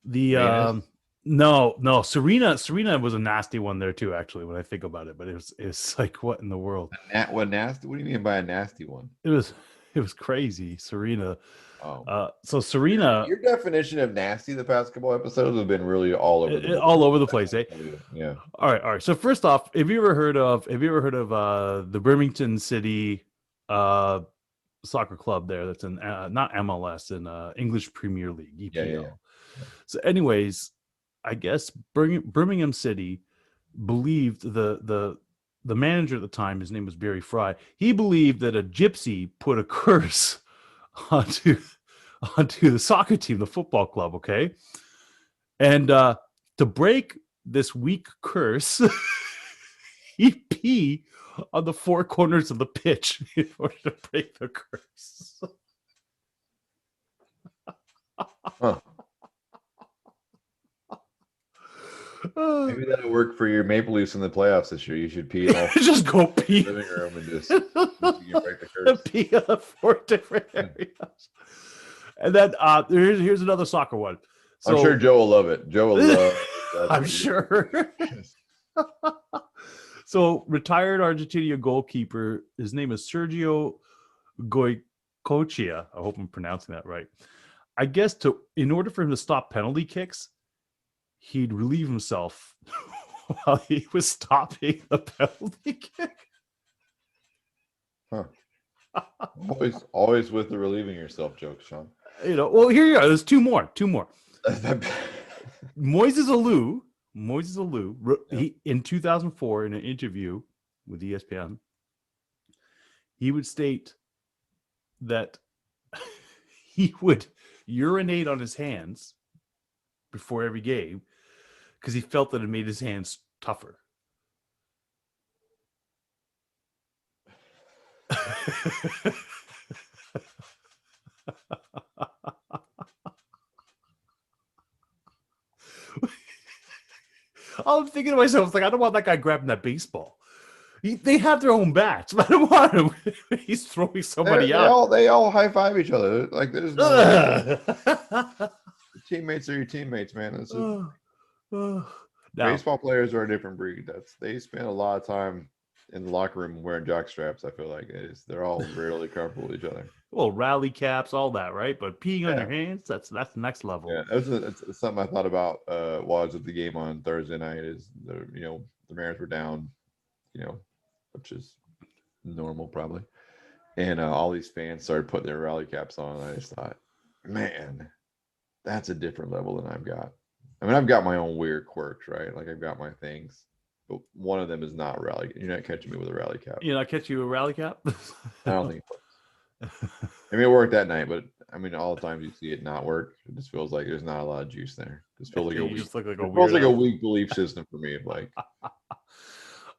No, Serena was a nasty one there too, actually, when I think about it. But it's like, what in the world? What nasty? What do you mean by a nasty one? It was crazy, Serena. Oh. So Serena, your definition of nasty the past couple episodes have been really all over the place, eh? Yeah. All right. So first off, have you ever heard of the Birmingham City soccer club there? That's in not MLS, in English Premier League, EPL. Yeah. So, anyways, I guess Birmingham City believed the manager at the time, his name was Barry Fry. He believed that a gypsy put a curse onto the soccer team, the football club. Okay, and to break this weak curse, he pee on the four corners of the pitch in order to break the curse. Huh. Maybe that'll work for your Maple Leafs in the playoffs this year. You should pee all just go pee in the living room and just you can break the curse. Pee on the four different areas. And then here's another soccer one. So, I'm sure Joe will love it. Joe will love it. I'm sure. So retired Argentina goalkeeper, his name is Sergio Goycochea. I hope I'm pronouncing that right. I guess in order for him to stop penalty kicks, he'd relieve himself while he was stopping the penalty kick. Huh. Always with the relieving yourself joke, Sean. Well, here you are. There's two more. Moises Alou, he, in 2004, in an interview with ESPN, he would state that he would urinate on his hands before every game because he felt that it made his hands tougher. I'm thinking to myself, like, I don't want that guy grabbing that baseball. They have their own bats. I don't want him. He's throwing somebody out. They all high five each other. Like there's no teammates are your teammates, man. Baseball players are a different breed. They spend a lot of time in the locker room wearing jock straps. I feel like they're all really comfortable with each other. Well, rally caps, all that, right? But peeing on your hands, that's the next level. Yeah, that's something I thought about while I was at the game on Thursday night. Is the Mariners were down, which is normal probably, and all these fans started putting their rally caps on, and I just thought, man, that's a different level than I've got. I mean, I've got my own weird quirks, right? Like I've got my things, but one of them is not rally. You're not catching me with a rally cap. You're not catching you a rally cap? I don't think it works. I mean, it worked that night, but I mean, all the times you see it not work, it just feels like there's not a lot of juice there. It just feels like You a weak. just look like a It feels like a weirdo. weak belief system for me. Like,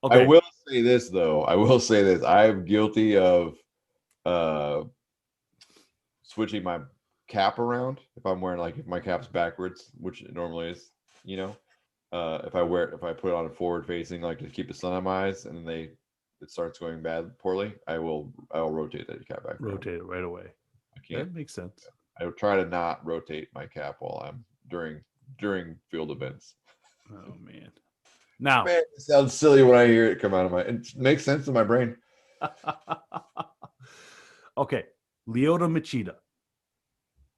Okay. I will say this though. I will say this. I'm guilty of switching my cap around if I'm wearing if my cap's backwards, which it normally is. If I put it on a forward facing, like to keep the sun on my eyes, and then it starts going poorly, I'll rotate that cap back around. Rotate it right away. I can't. That makes sense. I will try to not rotate my cap while I'm during field events. Oh man. Now Man, it sounds silly when I hear it come out of it makes sense in my brain. Okay. Leota Machida,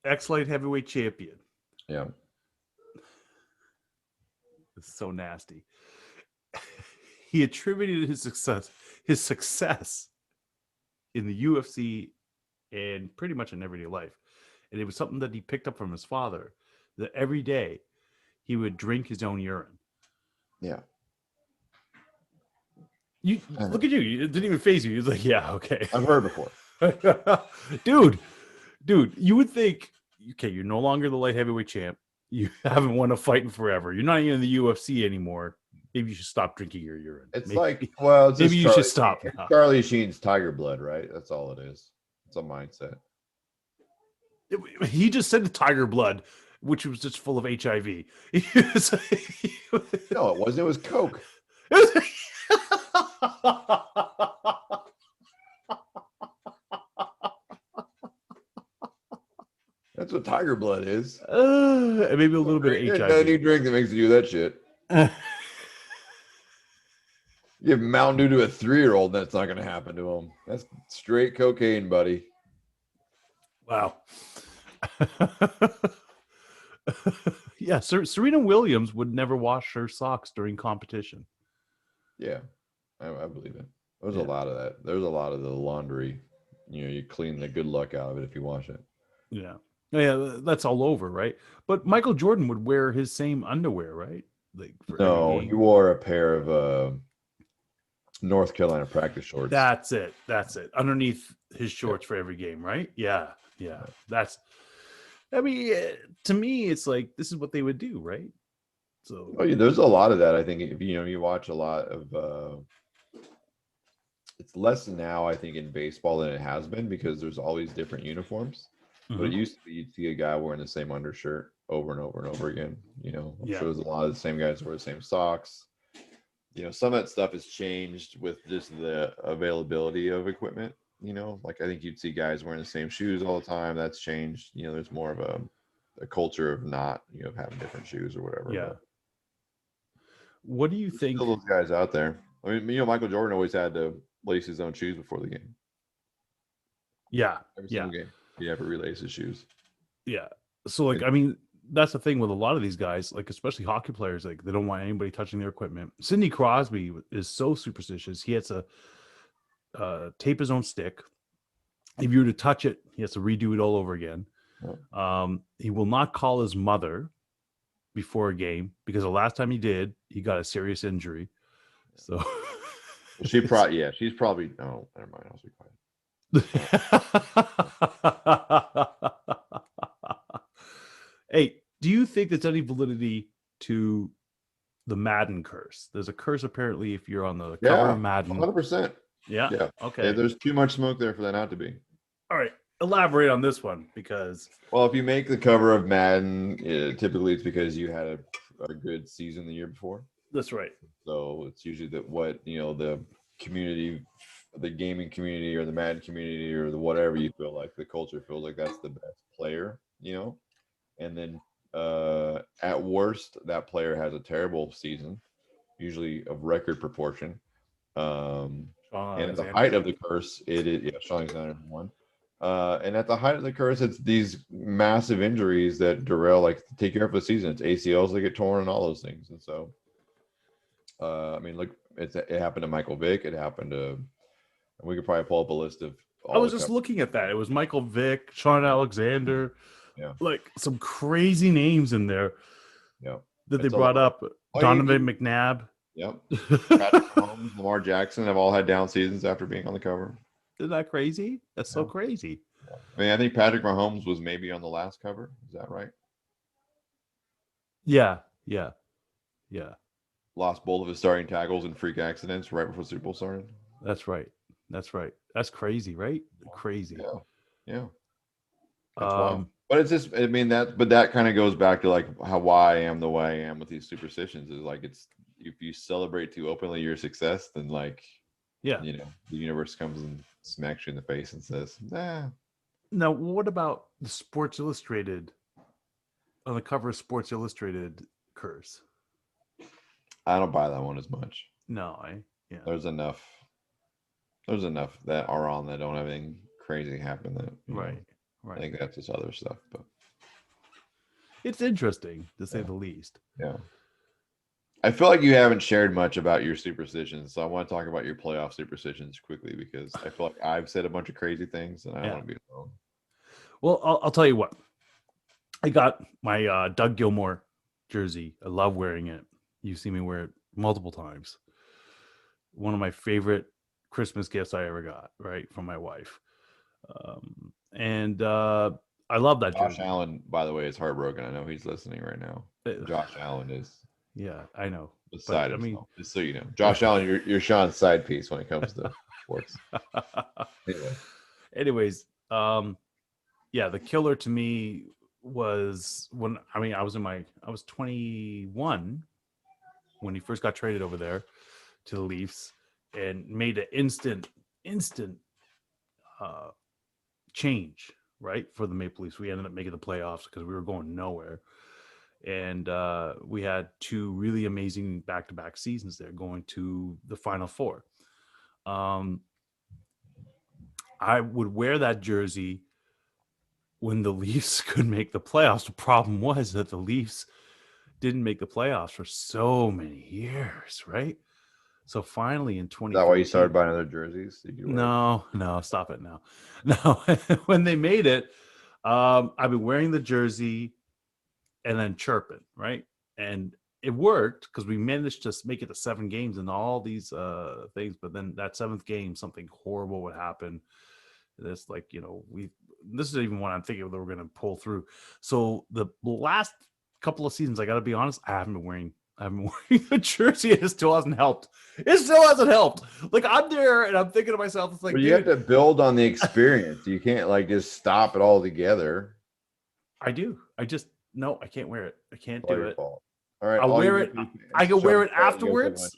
ex-light heavyweight champion. Yeah. It's so nasty. He attributed his success in the UFC and pretty much in everyday life. And it was something that he picked up from his father, that every day he would drink his own urine. Yeah. You look at you. It didn't even faze you. He was like, yeah, okay. I've heard before. Dude, you would think, okay, you're no longer the light heavyweight champ. You haven't won a fight in forever. You're not even in the UFC anymore. Maybe you should stop drinking your urine. It's maybe you should stop now. Charlie Sheen's tiger blood, right? That's all it is. It's a mindset. He just said the tiger blood, which was just full of HIV. No, it wasn't. It was Coke. That's what tiger blood is. And maybe a little bit of HIV. Any drink that makes you do that shit. You give Mountain Dew to a 3-year-old, that's not going to happen to him. That's straight cocaine, buddy. Wow. Yeah, Serena Williams would never wash her socks during competition. Yeah, I believe it. There's a lot of that. There's a lot of the laundry. You clean the good luck out of it if you wash it. Yeah. Yeah, that's all over, right? But Michael Jordan would wear his same underwear, right? No, he wore a pair of North Carolina practice shorts. That's it. Underneath his shorts for every game, right? Yeah. To me, it's like this is what they would do, right? So there's a lot of that. I think if you watch a lot of it's less now, I think, in baseball than it has been because there's all these different uniforms. Mm-hmm. But it used to be you'd see a guy wearing the same undershirt over and over and over again. I'm sure there's a lot of the same guys wear the same socks. Some of that stuff has changed with just the availability of equipment. I think you'd see guys wearing the same shoes all the time. That's changed. There's more of a culture of not, having different shoes or whatever. Yeah. What do you think? Still those guys out there. I mean, Michael Jordan always had to lace his own shoes before the game. Yeah. Every single game, he never relays his shoes. Yeah. So, that's the thing with a lot of these guys, especially hockey players, they don't want anybody touching their equipment. Sidney Crosby is so superstitious. He has to tape his own stick. If you were to touch it, he has to redo it all over again. He will not call his mother before a game because the last time he did, he got a serious injury. So she's probably oh, never mind. I'll be quiet. Hey, do you think there's any validity to the Madden curse? There's a curse apparently if you're on the cover of Madden. 100%. Yeah. Okay. Yeah, there's too much smoke there for that not to be. All right. Elaborate on this one because. Well, if you make the cover of Madden, typically it's because you had a good season the year before. That's right. So it's usually the community, the gaming community or the Madden community or the whatever you feel like the culture feels like that's the best player, and then at worst that player has a terrible season, usually of record proportion. And at the height of the curse, it is Sean Alexander one. And at the height of the curse, it's these massive injuries that derail, take care of the season. It's ACLs that get torn and all those things. And so, look, it happened to Michael Vick. It happened to, we could probably pull up a list of. I was just looking at that. It was Michael Vick, Sean Alexander, some crazy names in there. Yeah, that they brought up. Donovan McNabb. Yep. Patrick Mahomes, Lamar Jackson have all had down seasons after being on the cover. Isn't that crazy? That's so crazy. I mean, I think Patrick Mahomes was maybe on the last cover. Is that right? Yeah. Lost both of his starting tackles in freak accidents right before Super Bowl started. That's right. That's crazy, right? Crazy. Yeah. That's wild. Um, But it's just, I mean, that kind of goes back to like why I am the way I am with these superstitions is like, it's, if you celebrate too openly your success, then like, yeah. the universe comes and smacks you in the face and says, nah. Now, what about the Sports Illustrated, on the cover of Sports Illustrated curse? I don't buy that one as much. No, yeah. There's enough that are on that don't have anything crazy happen that, Right. I think that's just other stuff, but it's interesting to say the least. Yeah. I feel like you haven't shared much about your superstitions, so I want to talk about your playoff superstitions quickly because I feel like I've said a bunch of crazy things and I don't want to be alone. Well, I'll tell you what. I got my Doug Gilmore jersey. I love wearing it. You've seen me wear it multiple times. One of my favorite Christmas gifts I ever got, right, from my wife. And I love that Josh jersey. Allen, by the way, is heartbroken. I know he's listening right now. Josh Allen is. Yeah, I know. Beside himself, just so you know. Josh Allen, you're Sean's side piece when it comes to sports. Anyways, the killer to me was when I was 21 when he first got traded over there to the Leafs and made an instant change, right, for the Maple Leafs. We ended up making the playoffs because we were going nowhere. And we had two really amazing back-to-back seasons there going to the Final Four. I would wear that jersey when the Leafs could make the playoffs. The problem was that the Leafs didn't make the playoffs for so many years, right? So finally in 2014... Is that why you started buying other jerseys? No, stop it now. No, when they made it, I've been wearing the jersey and then chirping, right? And it worked because we managed to make it to 7 games and all these things. But then that 7th game, something horrible would happen. This, like, this is even when I'm thinking that we're going to pull through. So the last couple of seasons, I got to be honest, I haven't been wearing the jersey. It still hasn't helped. Like, I'm there and I'm thinking to myself, it's like, you have to build on the experience. You can't like just stop it all together. I do. No, I can't wear it. I can't do it. All right, I'll wear it. I can wear it afterwards.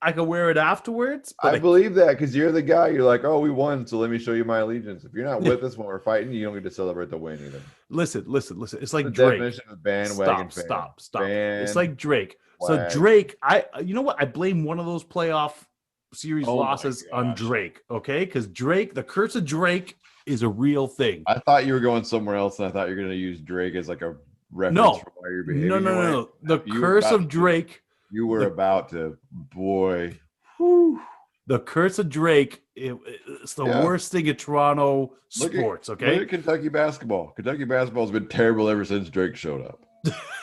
I can wear it afterwards. I believe that because you're the guy. You're like, oh, we won, so let me show you my allegiance. If you're not with us when we're fighting, you don't get to celebrate the win either. Listen. It's like Drake. Bandwagon Stop. It's like Drake. So Drake, you know what? I blame one of those playoff series losses on Drake. Okay, because Drake, the curse of Drake, is a real thing. I thought you were going somewhere else, and I thought you were going to use Drake as like a reference for why you're behaving. No. The curse of Drake. You were about to, boy. The curse of Drake. It's the worst thing in Toronto sports. Okay. Look at Kentucky basketball. Kentucky basketball has been terrible ever since Drake showed up.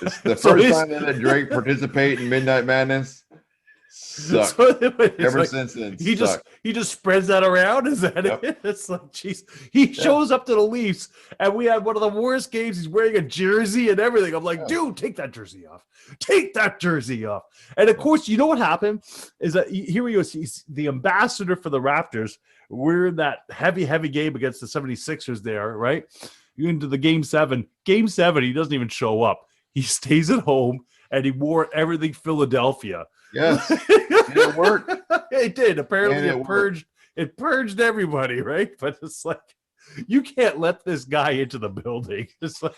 It's the first time that Drake participated in Midnight Madness. Sucked. Ever since then, he just spreads that around. Is that it? It's like, jeez. He shows up to the Leafs, and we had one of the worst games. He's wearing a jersey and everything. I'm like, dude, take that jersey off. Take that jersey off. And of course, you know what happened is that here he goes. He's the ambassador for the Raptors. We're in that heavy game against the 76ers there, right? You into the game 7. Game 7, he doesn't even show up. He stays at home, and he wore everything Philadelphia. Yes, it worked. It did. Apparently, it purged everybody, right? But it's like, you can't let this guy into the building. It's like,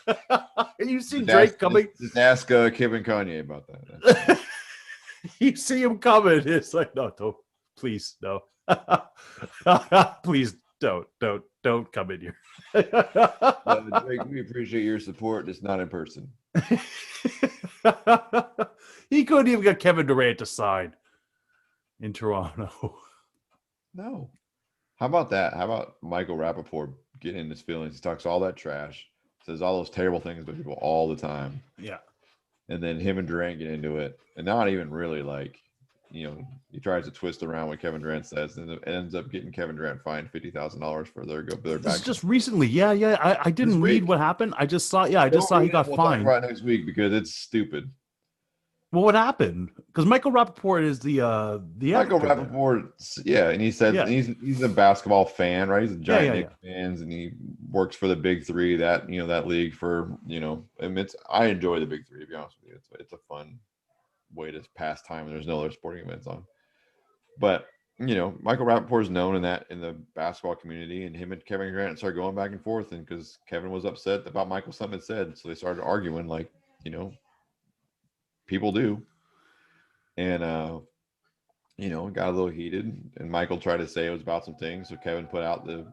you see Drake coming. Just ask Kim and Kanye about that. You see him coming. It's like, no, don't, please, no, please don't come in here. Drake, we appreciate your support. It's not in person. He couldn't even get Kevin Durant to sign in Toronto. No. How about that? How about Michael Rappaport getting in his feelings? He talks all that trash, says all those terrible things about people all the time. Yeah. And then him and Durant get into it. And not even really like he tries to twist around what Kevin Durant says, and it ends up getting Kevin Durant fined $50,000 for their This back. is just recently. Yeah. I didn't read what happened. I just saw. Yeah, I just saw he got We'll fined. talk about it next week because it's stupid. Well, what happened? Because Michael Rappaport is the Michael editor there. Rappaport, yeah, and he said he's a basketball fan, right? He's a giant Knicks fans, and he works for the Big Three, that league for I enjoy the Big Three, to be honest with you. It's a fun way to pass time, and there's no other sporting events on. But Michael Rappaport is known in the basketball community, and him and Kevin Durant started going back and forth, and because Kevin was upset about Michael something had said, so they started arguing like people do, and got a little heated, and Michael tried to say it was about some things, so Kevin put out the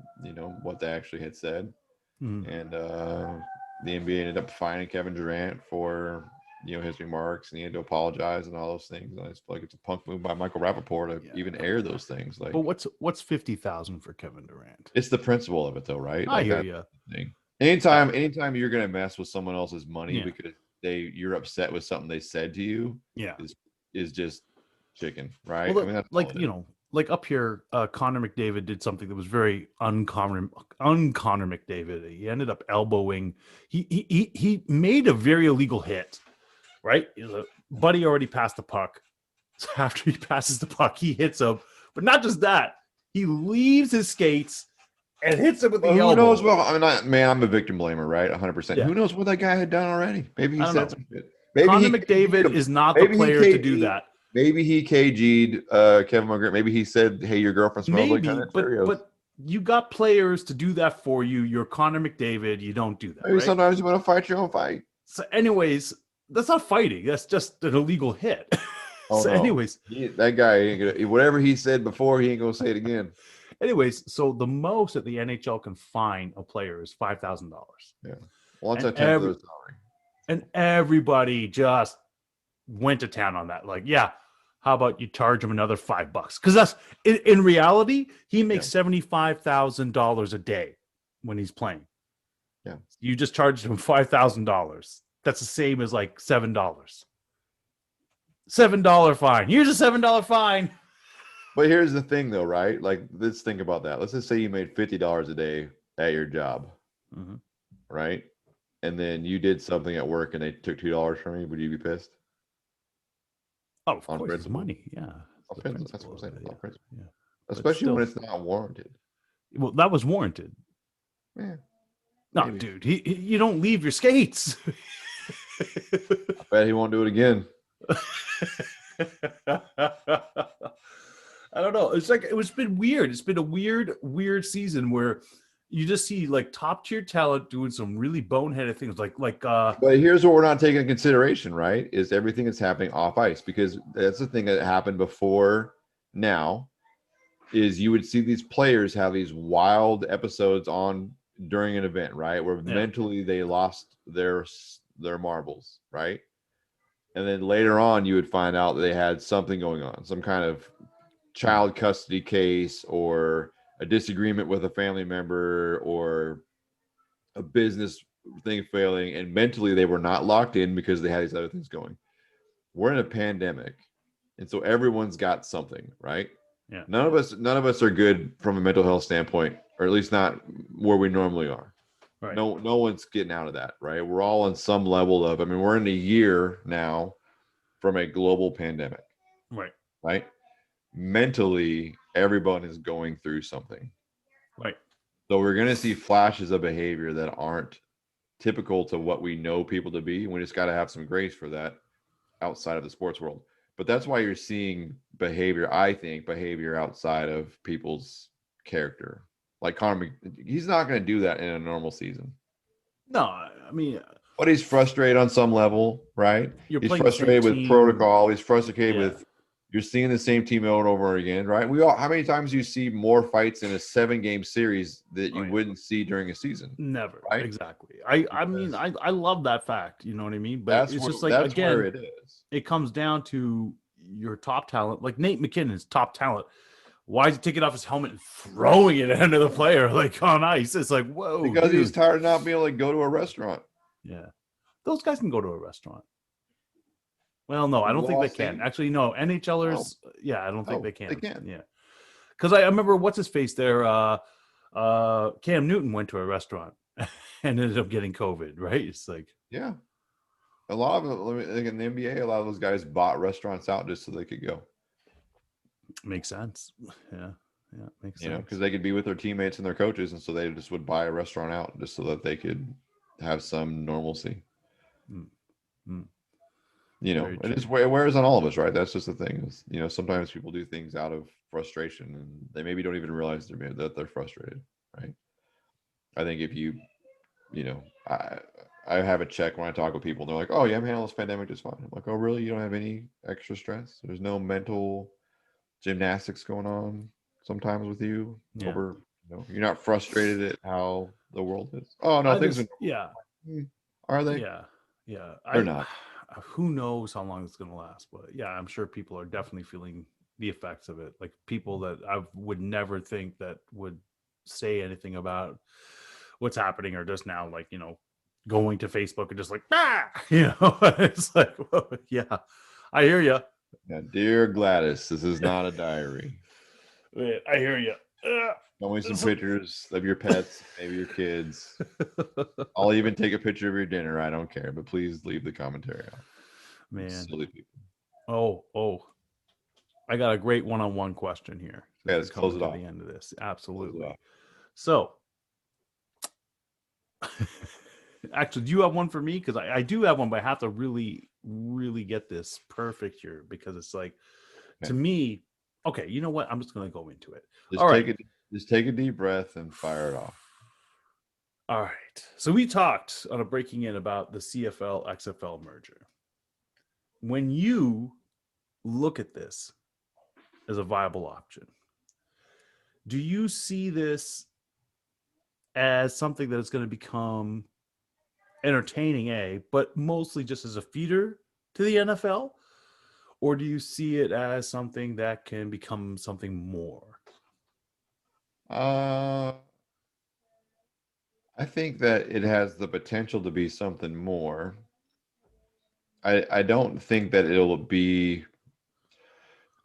what they actually had said, and the NBA ended up fining Kevin Durant for his remarks, and he had to apologize and all those things. And I just feel like it's a punk move by Michael Rappaport to even air those things. Like, but what's $50,000 for Kevin Durant? It's the principle of it, though, right? I hear you. Anytime you're gonna mess with someone else's money because you're upset with something they said to you, is just chicken, right? Well, like up here, Connor McDavid did something that was very un-Connor McDavid. He ended up elbowing. He made a very illegal hit. Right, Buddy already passed the puck. So after he passes the puck, he hits him. But not just that, he leaves his skates and hits him with the elbow. Who knows? Well, I'm a victim blamer, right? 100%. Who knows what that guy had done already? Maybe he said some shit. Connor McDavid is not the player to do that. Maybe he KG'd Kevin McGrath. Maybe he said, "Hey, your girlfriend smells like that." But you got players to do that for you. You're Connor McDavid. You don't do that. Maybe sometimes you want to fight your own fight. So, anyways. That's not fighting. That's just an illegal hit. Anyways, that guy ain't gonna. Whatever he said before, he ain't gonna say it again. Anyways, so the most that the NHL can fine a player is $5,000. Yeah. Once I tell their salary. And everybody just went to town on that. Like, yeah, how about you charge him another $5? Because that's in reality, he makes $75,000 a day when he's playing. Yeah. You just charged him $5,000. That's the same as like $7. $7 fine. Here's a $7 fine. But here's the thing, though, right? Like, let's think about that. Let's just say you made $50 a day at your job, right? And then you did something at work and they took $2 from you. Would you be pissed? Oh, of course, it's money. Yeah, that's what I'm saying. Yeah. Especially when it's not warranted. Well, that was warranted. Yeah. No, maybe. Dude, you don't leave your skates. I bet he won't do it again. I don't know. It's been weird. It's been a weird season where you just see like top tier talent doing some really boneheaded things. But here's what we're not taking into consideration, right? Is everything that's happening off ice, because that's the thing that happened before now. Is you would see these players have these wild episodes during an event, right? Where mentally they lost their marbles, right? And then later on, you would find out that they had something going on, some kind of child custody case or a disagreement with a family member or a business thing failing, and mentally they were not locked in because they had these other things going. We're in a pandemic, and so everyone's got something, right? Yeah. None of us are good from a mental health standpoint, or at least not where we normally are. Right. No one's getting out of that, right? We're all on some level of, we're in a year now from a global pandemic. Right? Mentally, everyone is going through something. Right. So we're going to see flashes of behavior that aren't typical to what we know people to be. We just got to have some grace for that outside of the sports world. But that's why you're seeing behavior outside of people's character. Like Connor, he's not going to do that in a normal season. No, but he's frustrated on some level, right? He's frustrated with protocol. He's frustrated with you're seeing the same team over and over again, right? How many times do you see more fights in a 7-game series that you wouldn't see during a season? Never, right? Exactly. I love that fact. You know what I mean? But it's just like, again, where it is. It comes down to your top talent, like Nate McKinnon's top talent. Why is he taking off his helmet and throwing it at another player like on ice? It's like, whoa. Because he's tired of not being able to go to a restaurant. Yeah. Those guys can go to a restaurant. Well, no, I don't We've think all they can. seen- Actually, no, Oh, NHLers, yeah, I don't think oh, they can. they can. Yeah. Because I remember what's his face there, Cam Newton went to a restaurant and ended up getting COVID, right? It's like, Yeah. A lot of it, like in the NBA, a lot of those guys bought restaurants out just so they could go. makes sense. Yeah. Yeah, makes You know, sense. because they could be with their teammates and their coaches, and so they just would buy a restaurant out just so that they could have some normalcy. Mm, mm. You know, Very and true. it wears on all of us, right? That's just the thing. Is, you know, sometimes people do things out of frustration, and they maybe don't even realize they're frustrated, right? I think if you know, I have a check when I talk with people. They're like, "Oh, yeah, I'm handling this pandemic just fine." I'm like, "Oh, really? You don't have any extra stress? There's no mental gymnastics going on sometimes with you Yeah. over, you know, you're not frustrated at how the world is. Oh no, I things just, are yeah, are they? yeah, yeah. They're not. Who knows how long it's going to last, but yeah, I'm sure people are definitely feeling the effects of it. Like people that I would never think that would say anything about what's happening are just now like, you know, going to Facebook and just like, you know, it's like, well, yeah, I hear you. Now, dear Gladys, this is not a diary. I hear you. Show me some pictures of your pets, maybe your kids. I'll even take a picture of your dinner. I don't care, but please leave the commentary out. Man. Silly people. Oh, I got a great one-on-one question here. Yeah, let's close it to off. the end of this. Absolutely. off. So, actually, do you have one for me? Because I do have one, but I have to really, really get this perfect here because it's like, to me, okay, you know what? I'm just going to go into it. Just take a deep breath and fire it off. All right. So we talked on a breaking in about the CFL XFL merger. When you look at this as a viable option, do you see this as something that is going to become entertaining, but mostly just as a feeder to the NFL? Or do you see it as something that can become something more? I think that it has the potential to be something more. I don't think that it'll be.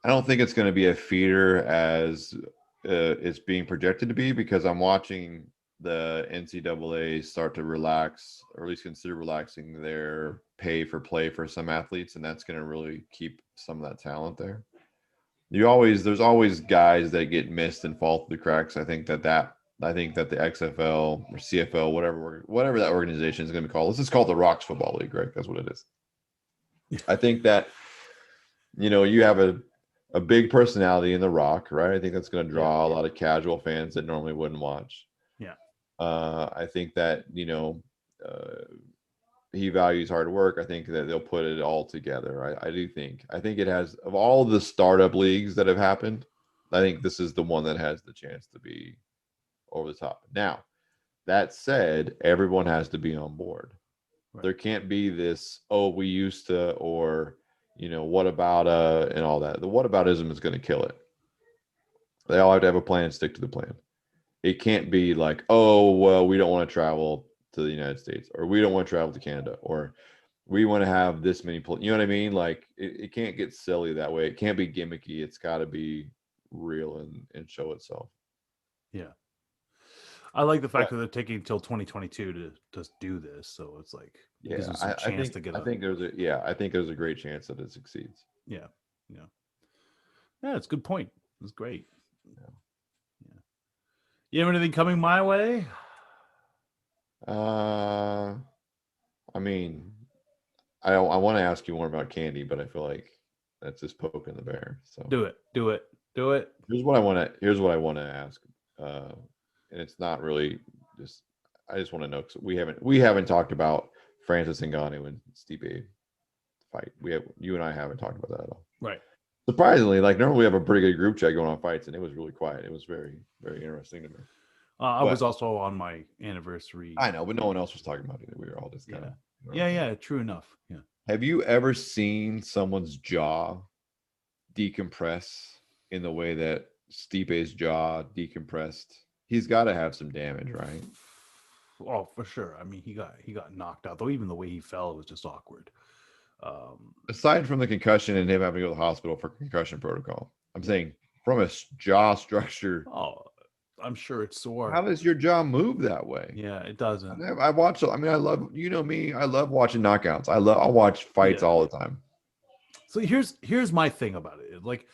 I don't think it's going to be a feeder as it's being projected to be, because I'm watching the NCAA start to relax, or at least consider relaxing their pay for play for some athletes, and that's going to really keep some of that talent there. There's always guys that get missed and fall through the cracks. I think that the XFL or CFL, whatever that organization is going to be called, let's just call it the Rocks Football League, right? That's what it is. I think that, you know, you have a big personality in The Rock, right? I think that's going to draw a lot of casual fans that normally wouldn't watch. Yeah. I think that, you know, he values hard work. I think that they'll put it all together. I think it has, of all the startup leagues that have happened, I think this is the one that has the chance to be over the top. Now, that said, everyone has to be on board. Right. There can't be this, oh, we used to, or, you know, what about and all that. The whataboutism is going to kill it. They all have to have a plan and stick to the plan. It can't be like, oh, well, we don't want to travel to the United States, or we don't want to travel to Canada, or we want to have this many you know what I mean? Like it can't get silly that way. It can't be gimmicky. It's got to be real and show itself. Yeah. I like the fact that they're taking until 2022 to just do this. So it's like, gives them some chance to get up. I think there's a great chance that it succeeds. Yeah. Yeah, it's a good point. It's great. Yeah. You have anything coming my way? I mean, I want to ask you more about candy, but I feel like that's just poking the bear. So do it. Here's what I want to ask, and it's not really just. I just want to know, because we haven't talked about Francis Ngannou and Stipe fight. You and I haven't talked about that at all. Right. Surprisingly, like normally we have a pretty good group chat going on fights, and it was really quiet. It was very, very interesting to me. I was also on my anniversary. I know, but no one else was talking about it. We were all just kind of. Yeah. True enough. Yeah. Have you ever seen someone's jaw decompress in the way that Stipe's jaw decompressed? He's got to have some damage, right? Oh, for sure. I mean, he got knocked out. Though even the way he fell was just awkward. Aside from the concussion and him having to go to the hospital for concussion protocol, I'm saying from a jaw structure. Oh, I'm sure it's sore. How does your jaw move that way? Yeah, it doesn't. I watch. I mean, I love. You know me. I love watching knockouts. I'll watch fights all the time. So here's my thing about it. Like,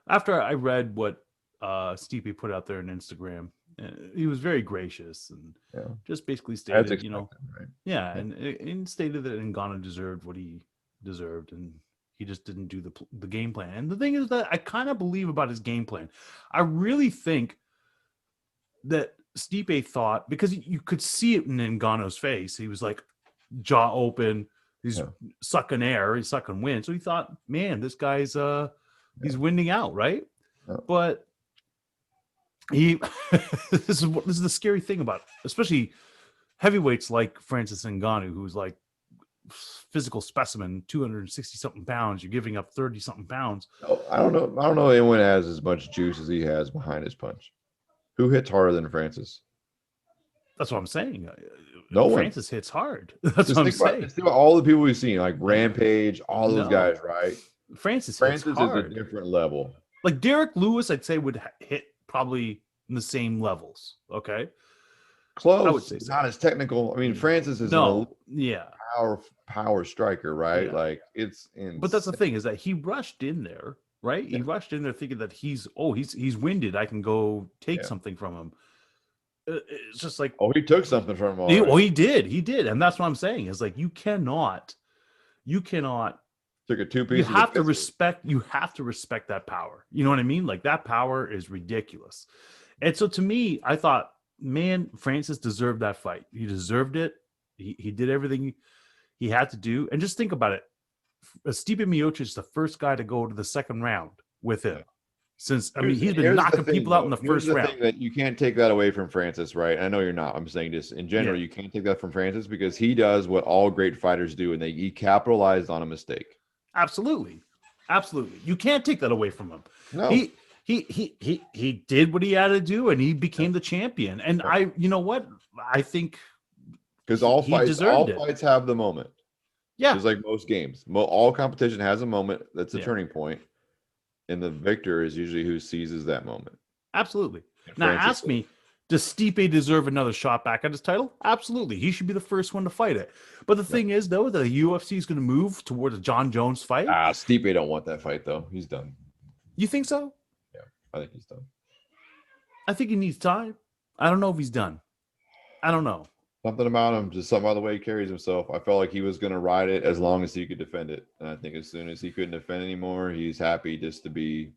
after I read what Stipe put out there on Instagram, he was very gracious and just basically stated, right? And stated that Ngannou deserved what he deserved, and he just didn't do the game plan. And the thing is that I kind of believe about his game plan. I really think that Stipe thought, because you could see it in Ngannou's face, he was like jaw open, he's sucking air, he's sucking wind. So he thought, man, this guy's he's winding out, right? But he this is the scary thing about it, especially heavyweights like Francis Ngannou, who's like physical specimen, 260 something pounds. You're giving up 30 something pounds. I don't know anyone has as much juice as he has behind his punch. Who hits harder than Francis? That's what I'm saying. No one. Francis hits hard. That's what I'm saying. Think about all the people we've seen, like Rampage, all those guys, right? Francis hits hard. Is a different level. Like Derek Lewis, I'd say would hit probably in the same levels. Okay, close. I would say so. Not as technical. I mean, Francis is power striker, right? Yeah. Like it's insane. But that's the thing, is that he rushed in there, right? Yeah. He rushed in there thinking that he's winded. I can go take something from him. It's just like, he took something from him. He did, and that's what I'm saying. Is like you cannot. Took a two-piece. You have to respect that power. You know what I mean? Like that power is ridiculous. And so to me, I thought, man, Francis deserved that fight. He deserved it. He did everything he had to do. And just think about it. Stipe Miocic is the first guy to go to the second round with him. Since he's been knocking people out in the first round. That you can't take that away from Francis, right? I know you're not. I'm saying just in general, you can't take that from Francis because he does what all great fighters do, and he capitalized on a mistake. Absolutely. You can't take that away from him. No. He did what he had to do, and he became the champion. And you know what? I think because all fights have the moment. Yeah, it's like most games. All competition has a moment that's a turning point, and the victor is usually who seizes that moment. Absolutely. Now, ask me, does Stipe deserve another shot back at his title? Absolutely. He should be the first one to fight it. But the thing is, though, the UFC is going to move towards a John Jones fight. Stipe don't want that fight, though. He's done. You think so? Yeah, I think he's done. I think he needs time. I don't know if he's done. I don't know. Something about him, just something about the way he carries himself. I felt like he was going to ride it as long as he could defend it. And I think as soon as he couldn't defend anymore, he's happy just to be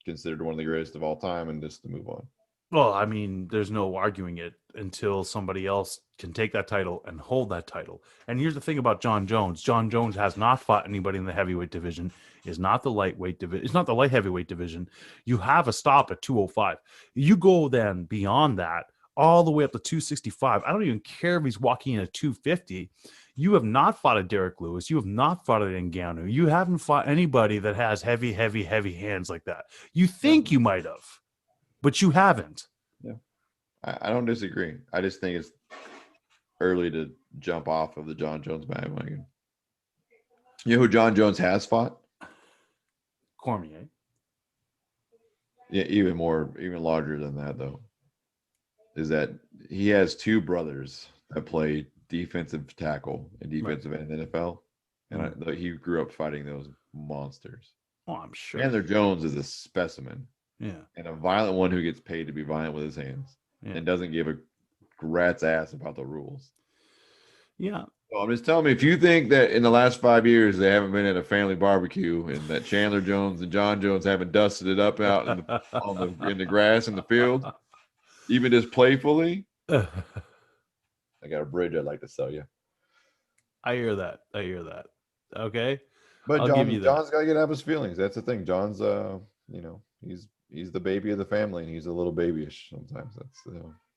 considered one of the greatest of all time and just to move on. Well, I mean, there's no arguing it until somebody else can take that title and hold that title. And here's the thing about John Jones. John Jones has not fought anybody in the heavyweight division. Is not the lightweight division. It's not the light heavyweight division. You have a stop at 205. You go then beyond that, all the way up to 265. I don't even care if he's walking in at 250. You have not fought a Derek Lewis. You have not fought an Ngannou. You haven't fought anybody that has heavy hands like that. You think you might have, but you haven't. Yeah, I don't disagree. I just think it's early to jump off of the John Jones bandwagon. You know who John Jones has fought? Cormier. Yeah, even larger than that, though, is that he has two brothers that play defensive tackle and defensive end in the NFL. And he grew up fighting those monsters. Oh, I'm sure. Chandler Jones is a specimen. Yeah. And a violent one who gets paid to be violent with his hands and doesn't give a rat's ass about the rules. Yeah. So I'm just telling me, if you think that in the last 5 years they haven't been at a family barbecue and that Chandler Jones and John Jones haven't dusted it up out in the grass in the field, even just playfully, I got a bridge I'd like to sell you. I hear that. Okay. But John's got to get out of his feelings. That's the thing. John's, he's the baby of the family, and he's a little babyish sometimes.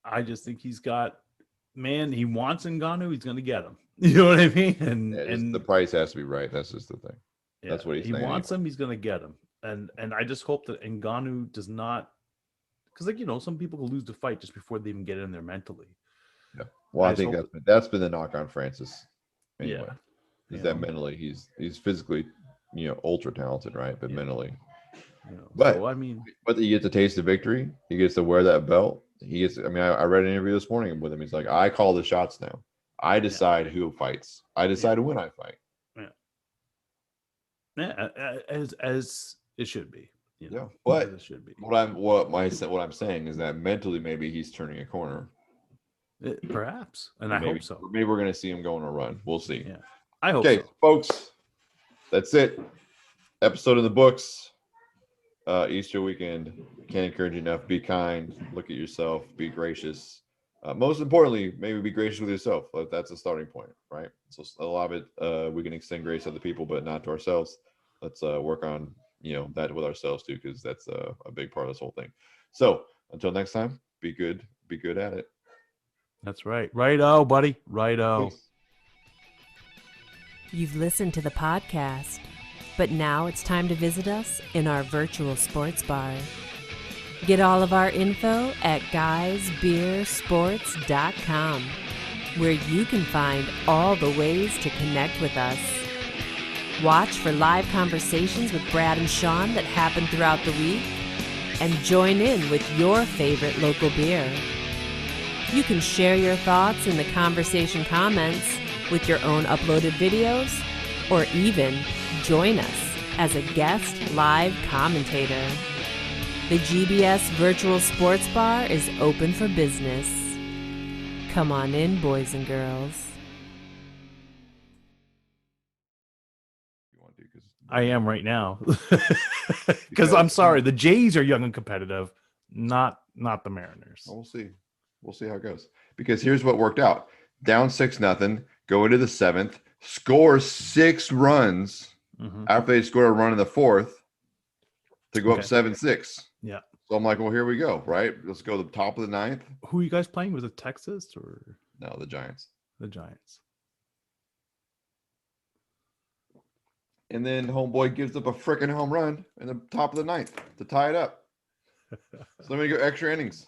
I just think he wants Ngannou. He's going to get him. You know what I mean? And the price has to be right. That's just the thing. Yeah, that's what he's saying. He wants him. He's going to get him. And I just hope that Ngannou does not, because some people will lose the fight just before they even get in there mentally. Yeah. Well, I think that's been the knock on Francis. Anyway. Is that mentally he's physically, ultra talented, right? But mentally, but he gets a taste of victory. He gets to wear that belt. He gets. I mean, I read an interview this morning with him. He's like, I call the shots now. I decide who fights. I decide when I fight. As it should be. But it should be. What I'm saying is that mentally, maybe he's turning a corner. Perhaps, and I hope so. Maybe we're going to see him go on a run. We'll see. Yeah, I hope. Okay, so. folks, that's it. Episode in the books. Easter weekend. Can't encourage you enough. Be kind. Look at yourself. Be gracious. Most importantly, maybe be gracious with yourself. That's a starting point, right? So a lot of it, we can extend grace to other people, but not to ourselves. Let's work on that with ourselves too, because that's a big part of this whole thing. So until next time, be good at it. That's right. Righto, buddy. Righto. Peace. You've listened to the podcast, but now it's time to visit us in our virtual sports bar. Get all of our info at guysbeersports.com, where you can find all the ways to connect with us. Watch for live conversations with Brad and Sean that happen throughout the week, and join in with your favorite local beer. You can share your thoughts in the conversation comments with your own uploaded videos, or even join us as a guest live commentator. The GBS Virtual Sports Bar is open for business. Come on in, boys and girls. I am right now. Because I'm sorry, the Jays are young and competitive, not the Mariners. We'll see. We'll see how it goes. Because here's what worked out. Down 6-0, go into the 7th, score 6 runs after they scored a run in the 4th to go up 7-6. Yeah. So I'm like, well, here we go, right? Let's go to the top of the 9th. Who are you guys playing? Was it Texas or? No, the Giants. The Giants. And then homeboy gives up a freaking home run in the top of the 9th to tie it up. So then we go extra innings.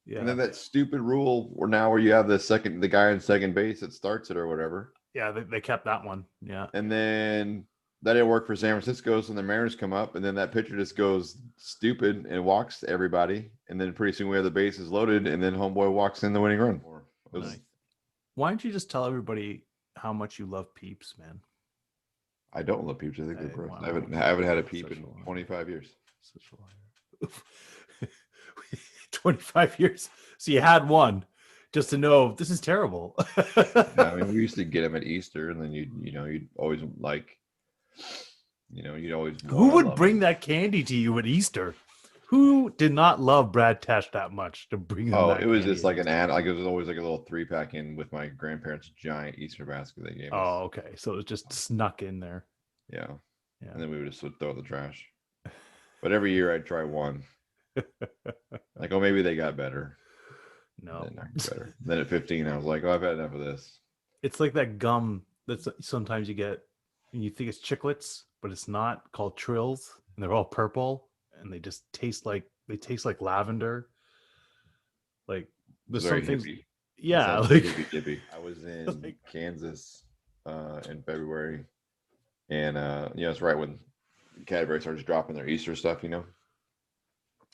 Yeah. And then that stupid rule where you have the guy on second base that starts it or whatever. Yeah, they kept that one. Yeah. And then that didn't work for San Francisco, so the Mariners come up, and then that pitcher just goes stupid and walks everybody. And then pretty soon we have the bases loaded, and then homeboy walks in the winning run. Nice. Why don't you just tell everybody how much you love Peeps, man? I don't love Peeps. I think they're gross. I haven't had a Peep in 25 years. Such a liar. 25 years. So you had one just to know this is terrible. I mean, we used to get them at Easter, and then you'd always Who would bring that candy to you at Easter? Who did not love Brad Tesh that much to bring them? Oh, it was just like it was always like a little 3-pack in with my grandparents' giant Easter basket they gave us. Oh, okay. So it was just snuck in there. Yeah. And then we would just throw it in the trash. But every year I'd try one. Like, oh, maybe they got better. No. Better. Then at 15, I was like, oh, I've had enough of this. It's like that gum that sometimes you get and you think it's chiclets, but it's not, called Trills, and they're all purple and they just taste like lavender. Like there's some things. Hippie. Yeah, like hippie. I was in Kansas in February, and it's right when Cadbury started dropping their Easter stuff,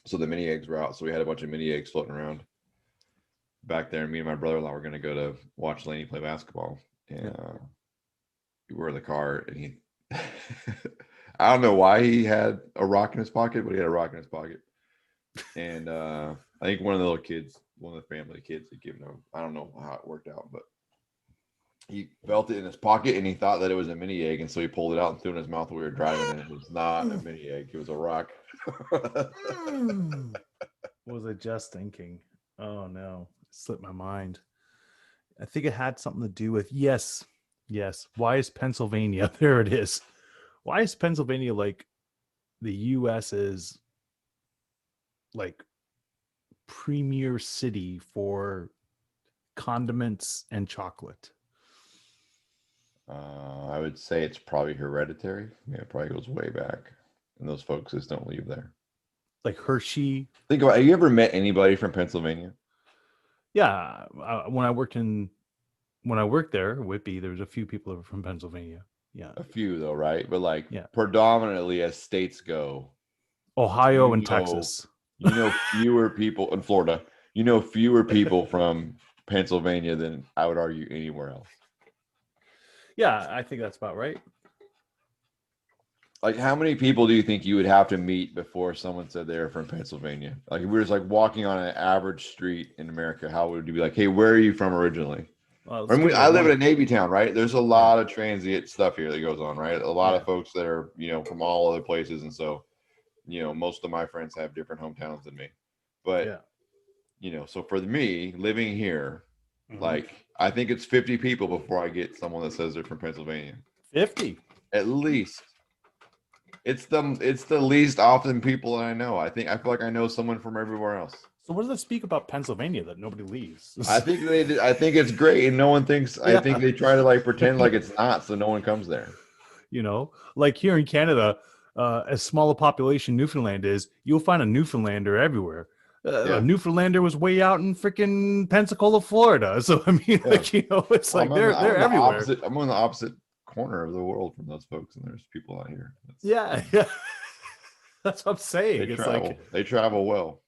So the mini eggs were out, so we had a bunch of mini eggs floating around back there. And me and my brother-in-law were going to go to watch Laney play basketball, and we were in the car, and he I don't know why he had a rock in his pocket, but he had a rock in his pocket. And I think one of the family kids had given him, I don't know how it worked out, but he felt it in his pocket and he thought that it was a mini egg. And so he pulled it out and threw it in his mouth while we were driving. And it was not a mini egg. It was a rock. What was I just thinking? Oh no, it slipped my mind. I think it had something to do with, yes. Why is Pennsylvania? There it is. Why is Pennsylvania like the US's like premier city for condiments and chocolate? I would say it's probably hereditary. Yeah, it probably goes way back. And those folks just don't leave there. Like Hershey. Think about it. Have you ever met anybody from Pennsylvania? Yeah. When I worked in when I worked there, Whitby, there was a few people that were from Pennsylvania. Yeah. A few though, right? But like Yeah. predominantly as states go, Ohio you and know- Texas. fewer people in Florida. Fewer people from Pennsylvania than I would argue anywhere else. Yeah, I think that's about right. Like, how many people do you think you would have to meet before someone said they were from Pennsylvania? Like, if we were just like walking on an average street in America, how would you be like, hey, where are you from originally? Well, I mean, I live in a Navy town, right? There's a lot of transient stuff here that goes on, right? A lot of folks that are, from all other places. And so, most of my friends have different hometowns than me. But, so for me, living here, like, I think it's 50 people before I get someone that says they're from Pennsylvania. 50. At least. It's the least often people that I know. I feel like I know someone from everywhere else. So what does that speak about Pennsylvania that nobody leaves? I think it's great, and no one thinks. I think they try to like pretend like it's not, so no one comes there. Like here in Canada, as small a population Newfoundland is, you'll find a Newfoundlander everywhere. A Newfoundlander was way out in freaking Pensacola, Florida. So I mean, it's like they're everywhere. I'm on the opposite corner of the world from those folks, and there's people out here. Yeah. That's what I'm saying. They travel well.